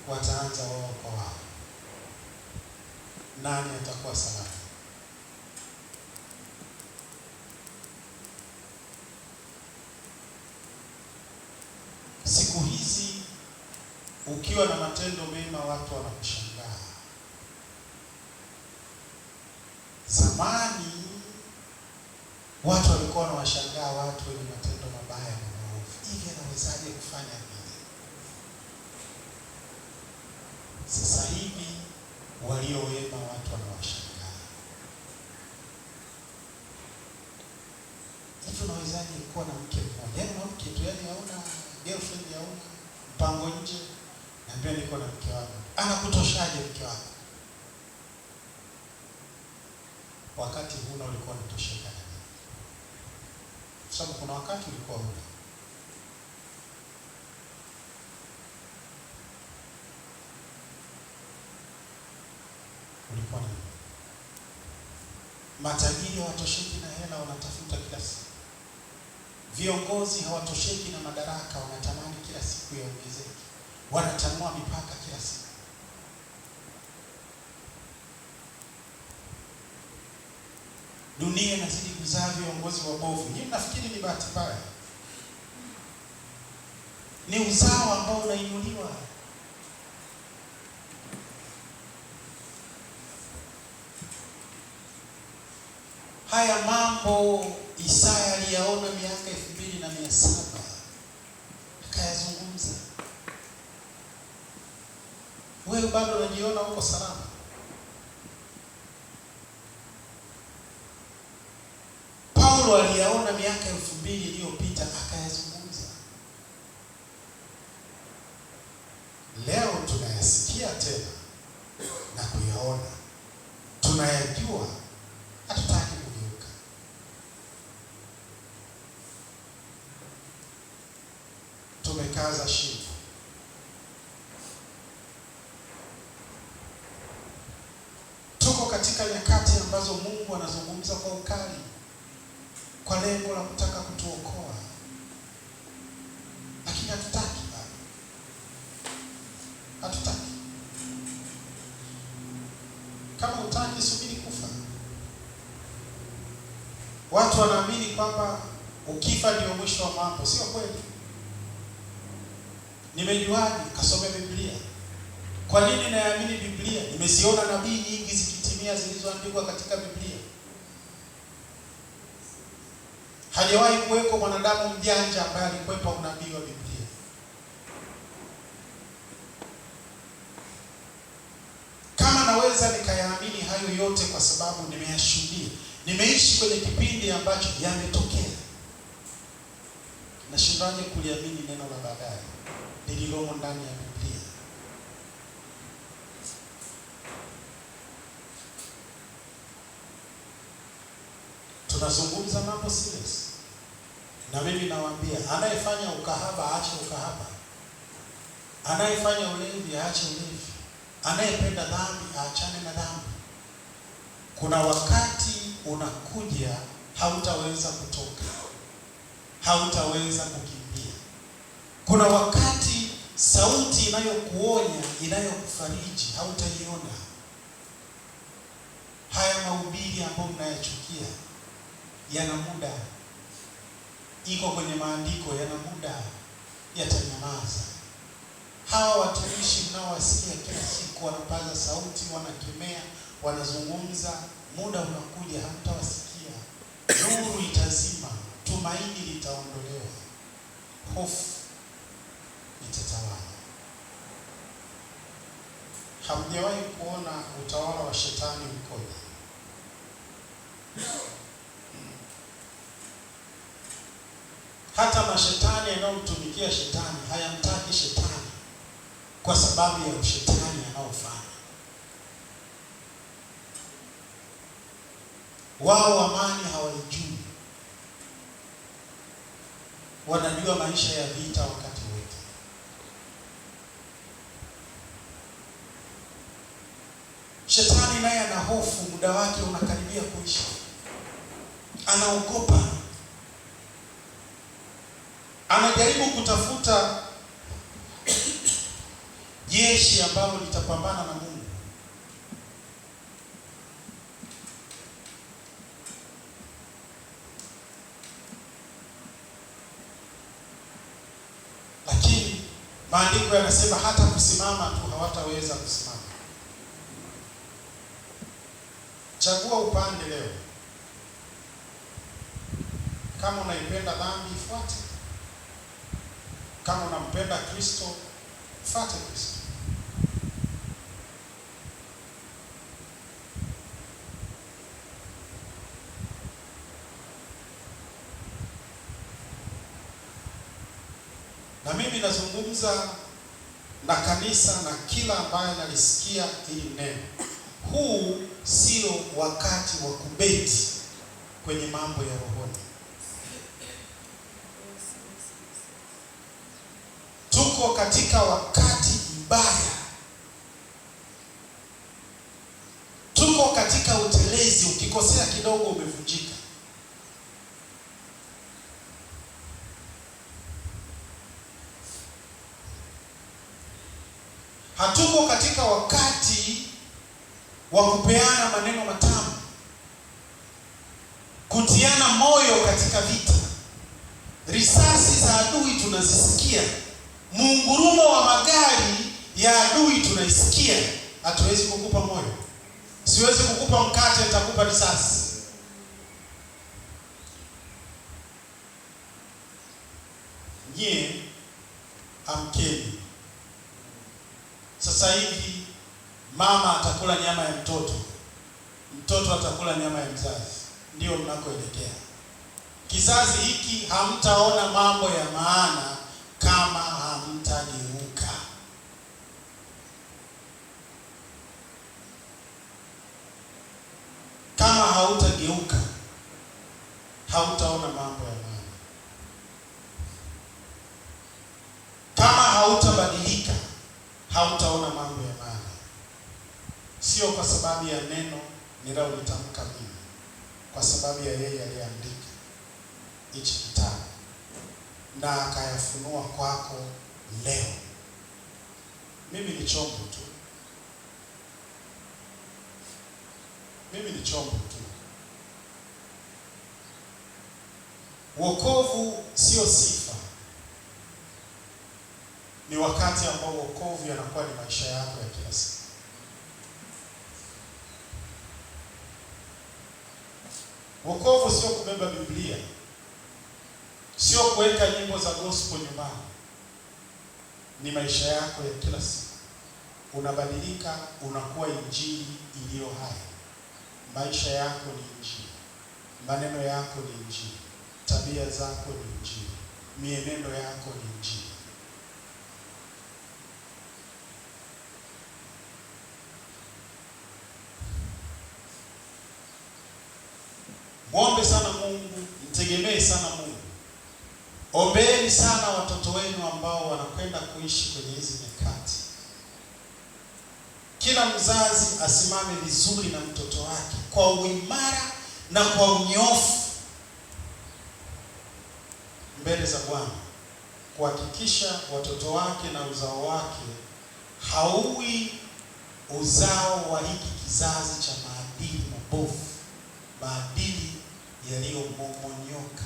wataanza wao kwa wao. Nani atakuwa salama? Siku hizi ukiwa na matendo mema watu wanakushangaa. Zamani watu walikuwa wanawashangaa watu wenye matendo mabaya na maovu. Hivi anawezaje kufanya vile? Sasa hivi walio wema watu wanawashangaa. Hivi unawezaje kuwa na mke mmoja? Yaani na mke tu, yaani hauna girlfriend, hauna mpango nje. Naambia niko na mke wangu. Anakutoshaje mke wako? Wakati huna ulikuwa unatosheka na nini? Kwa sababu kuna wakati ulikuwa huna. Ulikuwa na nini? Matajiri hawatosheki na hela, wanatafuta kila siku. Viongozi hawatosheki na madaraka, wanatamani kila siku yaongezeke. Wanatanua mipaka kila siku. Dunia inazidi kuzaa viongozi wabovu. Nyinyi nafikiri ni bahati mbaya? Ni uzao ambao unainuliwa. Haya mambo Isaya aliyaona miaka 2700 akayazungumza. wewe bado unajiona uko salama. Paulo aliyaona miaka 2000 iliyopita akayazungumza. Leo tunayasikia tena na kuyaona, tunayajua, hatutaki kugeuka. Tumekaza shingo. Tuko katika nyakati ambazo Mungu anazungumza kwa ukali kwa lengo la kutaka kutuokoa, lakini hatutaki bado. Hatutaki. Kama hutaki, subiri kufa. Watu wanaamini kwamba ukifa ndio mwisho wa mambo. Sio kweli. Nimejuaje? Kasome Biblia. Kwa nini naamini Biblia? Nimeziona nabii nyingi zikitimia zilizoandikwa katika Biblia. Hajawahi kuweko mwanadamu mjanja ambaye alikwepa unabii wa Biblia. Kama naweza nikayaamini hayo yote kwa sababu nimeyashuhudia, nimeishi kwenye kipindi ambacho yametokea, nashindaje kuliamini neno la baadaye lililomo ndani ya Biblia? Tunazungumza mambo serious. Na mimi nawaambia, anayefanya ukahaba aache ukahaba. Anayefanya ulevi aache ulevi. Anayependa dhambi aachane na dhambi. Kuna wakati unakuja hautaweza kutoka. Hautaweza kukimbia. Kuna wakati sauti inayokuonya, inayokufariji hautaiona. Haya mahubiri ambayo mnayachukia yana muda. Iko kwenye maandiko, yana muda, yatanyamaza. Hawa watumishi mnaowasikia kila siku wanapaza sauti, wanakemea, wanazungumza, muda unakuja hamtawasikia. Nuru itazima, tumaini litaondolewa, hofu itatawala. Hamjawahi kuona utawala wa shetani ukoje? Hata mashetani yanayomtumikia shetani hayamtaki shetani kwa sababu ya ushetani anaofanya. Wao amani hawaijui. Wanajua maisha ya vita wakati wote. Shetani naye ana hofu, muda wake unakaribia kuisha. Anaogopa. Anajaribu kutafuta jeshi ambalo litapambana na Mungu. Lakini maandiko yanasema hata kusimama tu hawataweza kusimama. Chagua upande leo. Kama unaipenda dhambi, ifuate. Kama unampenda Kristo, fuate Kristo. Na mimi nazungumza na kanisa na kila ambaye nalisikia hili neno. Huu sio wakati wa kubeti kwenye mambo ya rohoni. Tuko katika wakati mbaya. Tuko katika utelezi, ukikosea kidogo umevunjika. Hatuko katika wakati wa kupeana maneno matamu, kutiana moyo katika vita. Risasi za adui tunazisikia. Mungurumo wa magari ya adui tunaisikia. Hatuwezi kukupa moyo. Siwezi kukupa mkate, nitakupa risasi. Nyie amkeni. Sasa hivi mama atakula nyama ya mtoto, mtoto atakula nyama ya mzazi. Ndio mnakoelekea. Kizazi hiki hamtaona mambo ya maana kama hamtageuka. Kama hautageuka, hautaona mambo ya maana. Kama hautabadilika, hautaona mambo ya maana. Sio kwa sababu ya neno nililolitamka mimi, kwa sababu ya yeye aliyeandika hichi kitabu na akayafunua kwako leo. Mimi ni chombo tu. Mimi ni chombo tu. Wokovu sio sifa. Ni wakati ambao wokovu yanakuwa ni maisha yako ya kila siku. Wokovu sio kubeba Biblia. Sio kuweka nyimbo za gospel nyumbani. Ni maisha yako ya kila siku. Unabadilika, unakuwa injili iliyo hai. Maisha yako ni injili. Maneno yako ni injili. Tabia zako ni injili. Mienendo yako ni injili. Muombe sana Mungu, mtegemee sana Mungu. Ombeeni sana watoto wenu ambao wanakwenda kuishi kwenye hizi nyakati. Kila mzazi asimame vizuri na mtoto wake kwa uimara na kwa unyofu mbele za Bwana, kuhakikisha watoto wake na uzao wake hauwi uzao wa hiki kizazi cha maadili mabovu, maadili yaliyomomonyoka,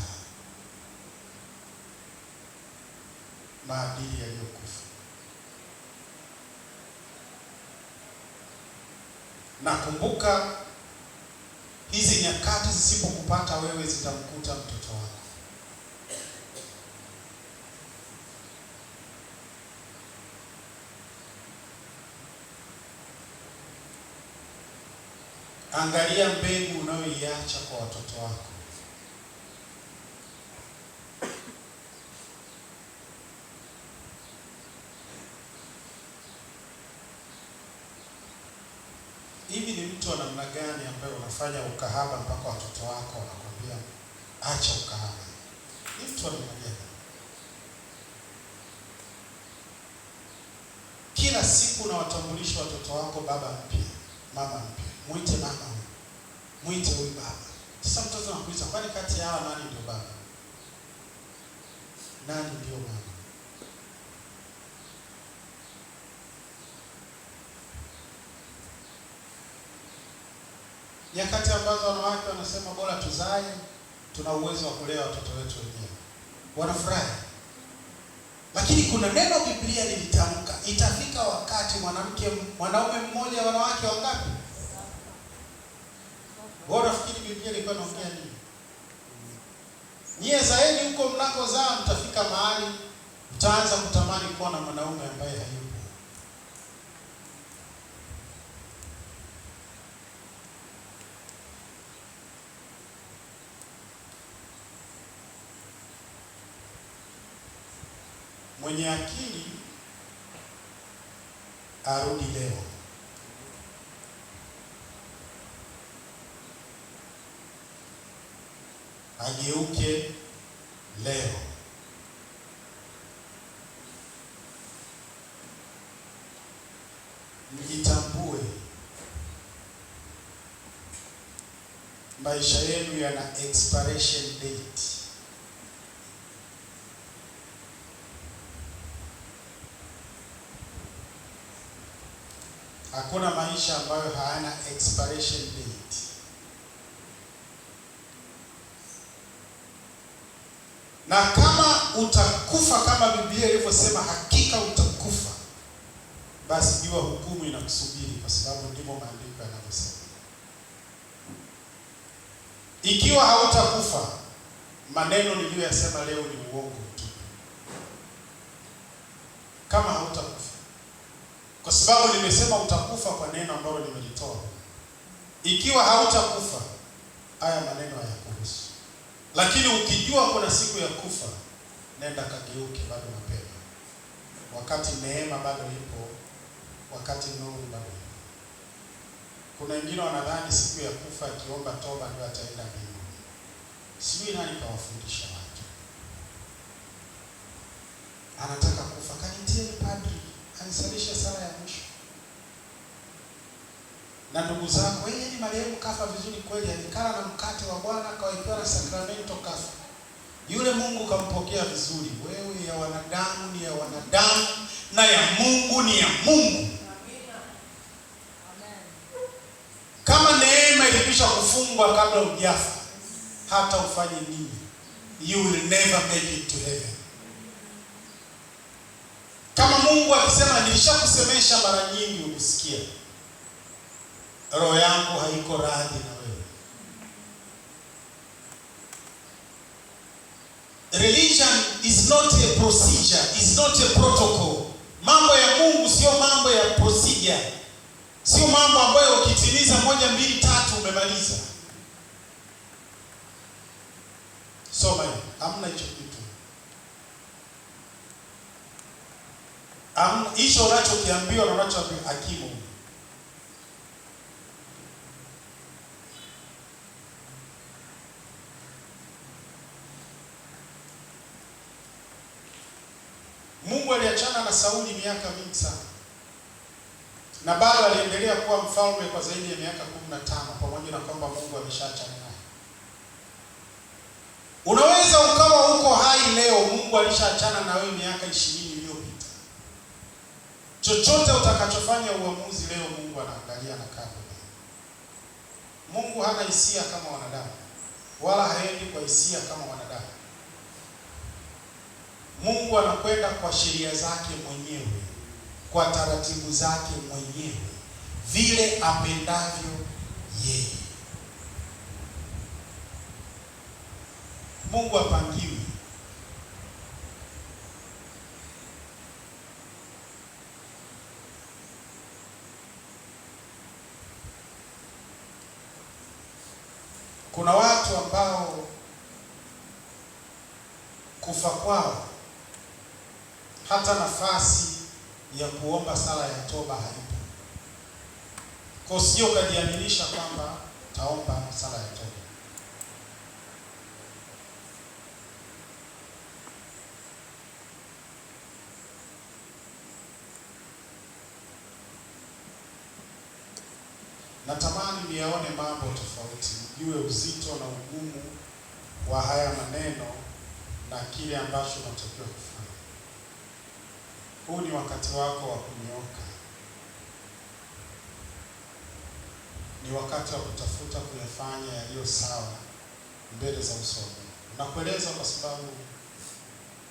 maadili yaliyokufa. Na kumbuka, hizi nyakati zisipokupata wewe, zitamkuta mtoto wako. Angalia mbegu unayoiacha kwa watoto wako. Hivi ni mtu wa namna gani ambaye unafanya ukahaba mpaka watoto wako wanakwambia acha ukahaba? Ni mtu wa namna gani? Kila siku unawatambulisha watoto wako baba mpya, mama mpya. Muite mama huyu, muite huyu baba. Sasa mtoto anakuuliza, kwani kati ya hawa nani ndio baba? Nani ndio mama? Nyakati ambazo wanawake wanasema bora tuzae, tuna uwezo wa kulea watoto wetu wenyewe. Wanafurahi. Lakini kuna neno Biblia lilitamka, itafika wakati mwanaume mmoja, wanawake wangapi? Bora fikiri Biblia ilikuwa inaongea nini? Nyie zaeni huko mnakozaa, mtafika mahali mtaanza kutamani kuwa na mwanaume ambaye hayupo. Mwenye akili arudi leo. Ageuke leo. Mjitambue. Maisha yenu yana expiration date. Hakuna maisha ambayo hayana expiration date. Na kama utakufa kama Biblia ilivyosema hakika utakufa, basi jua hukumu inakusubiri, kwa sababu ndivyo maandiko yanavyosema. Ikiwa hautakufa, maneno niliyoyasema leo ni uongo tu. Kama hautakufa, kwa sababu nimesema utakufa kwa neno ambalo nimelitoa. Ikiwa hautakufa, haya maneno hayakuhusu. Lakini ukijua kuna siku ya kufa, nenda kageuke bado mapema, wakati neema bado ipo, wakati nuru bado ipo. Kuna wengine wanadhani siku ya kufa akiomba toba ndio ataenda mbinguni. Sijui nani kawafundisha watu. Anataka kufa, kanitie padri anisalishe sala ya mwisho. Na ndugu zako, yeye ni marehemu kafa vizuri kweli, alikala na mkate wa Bwana, akawekewa na sakramento kafa. Yule Mungu kampokea vizuri. Wewe ya wanadamu ni ya wanadamu, na ya Mungu ni ya Mungu. Kama neema ilikwisha kufungwa kabla hujafa, hata ufanye nini, you will never make it to heaven. Kama Mungu akisema nilishakusemesha mara nyingi umesikia, roho yangu haiko radhi na wewe. Religion is not a procedure, is not a protocol. Mambo ya Mungu sio mambo ya procedure. Sio mambo ambayo ukitimiza 1, 2, 3 umemaliza. Soma hiyo. Hamna hicho kitu. Hamna hicho unachokiambiwa na unachoambiwa hakimu. Mungu aliachana na Sauli miaka mingi sana, na bado aliendelea kuwa mfalme kwa zaidi ya miaka 15, pamoja na kwamba Mungu ameshaachana naye. Unaweza ukawa uko hai leo, Mungu alishaachana na wewe miaka 20 iliyopita. Chochote utakachofanya uamuzi leo, Mungu anaangalia na kando. Mungu hana hisia kama wanadamu, wala haendi kwa hisia kama wanadamu. Mungu anakwenda kwa sheria zake mwenyewe, kwa taratibu zake mwenyewe, vile apendavyo yeye. Mungu apangiwi. Kuna watu ambao kufa kwao hata nafasi ya kuomba sala ya toba haipo. Kwa sio ukajiaminisha kwamba taomba sala ya toba. Natamani niyaone mambo tofauti, nijue uzito na ugumu wa haya maneno na kile ambacho natakiwa kufanya. Huu ni wakati wako wa kunyoka. Ni wakati wa kutafuta kuyafanya yaliyo sawa mbele za uso wa Mungu. Nakueleza kwa sababu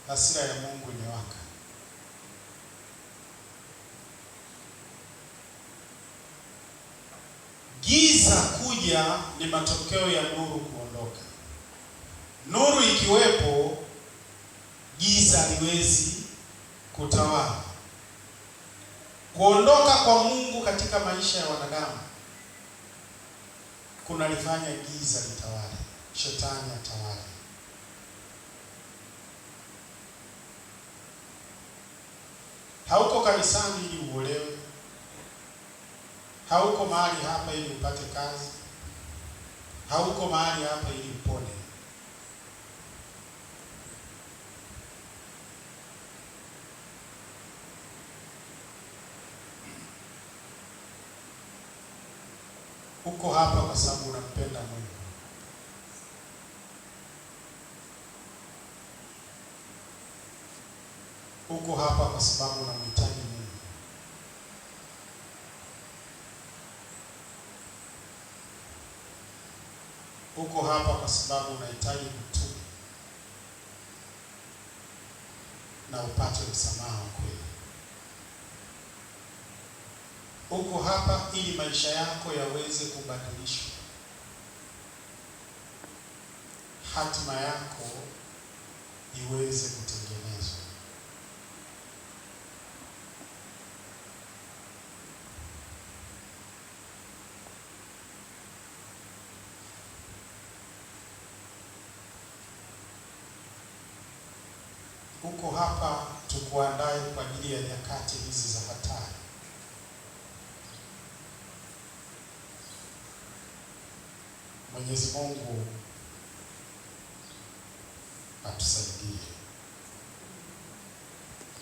hasira ya Mungu imewaka. Giza kuja ni matokeo ya nuru kuondoka. Nuru ikiwepo, giza haliwezi kutawala. Kuondoka kwa Mungu katika maisha ya wanadamu kunalifanya giza litawale, shetani atawale. Hauko kanisani ili uolewe. Hauko mahali hapa ili upate kazi. Hauko mahali hapa ili upone. Uko hapa kwa sababu unampenda Mungu. Uko hapa kwa sababu unamhitaji Mungu. Uko hapa kwa sababu unahitaji kutubu na upate msamaha wa kweli. Uko hapa ili maisha yako yaweze kubadilishwa, hatima yako iweze kutengenezwa. uko hapa tukuandae kwa ajili ya nyakati hizi za hatari. Mwenyezi Mungu atusaidie.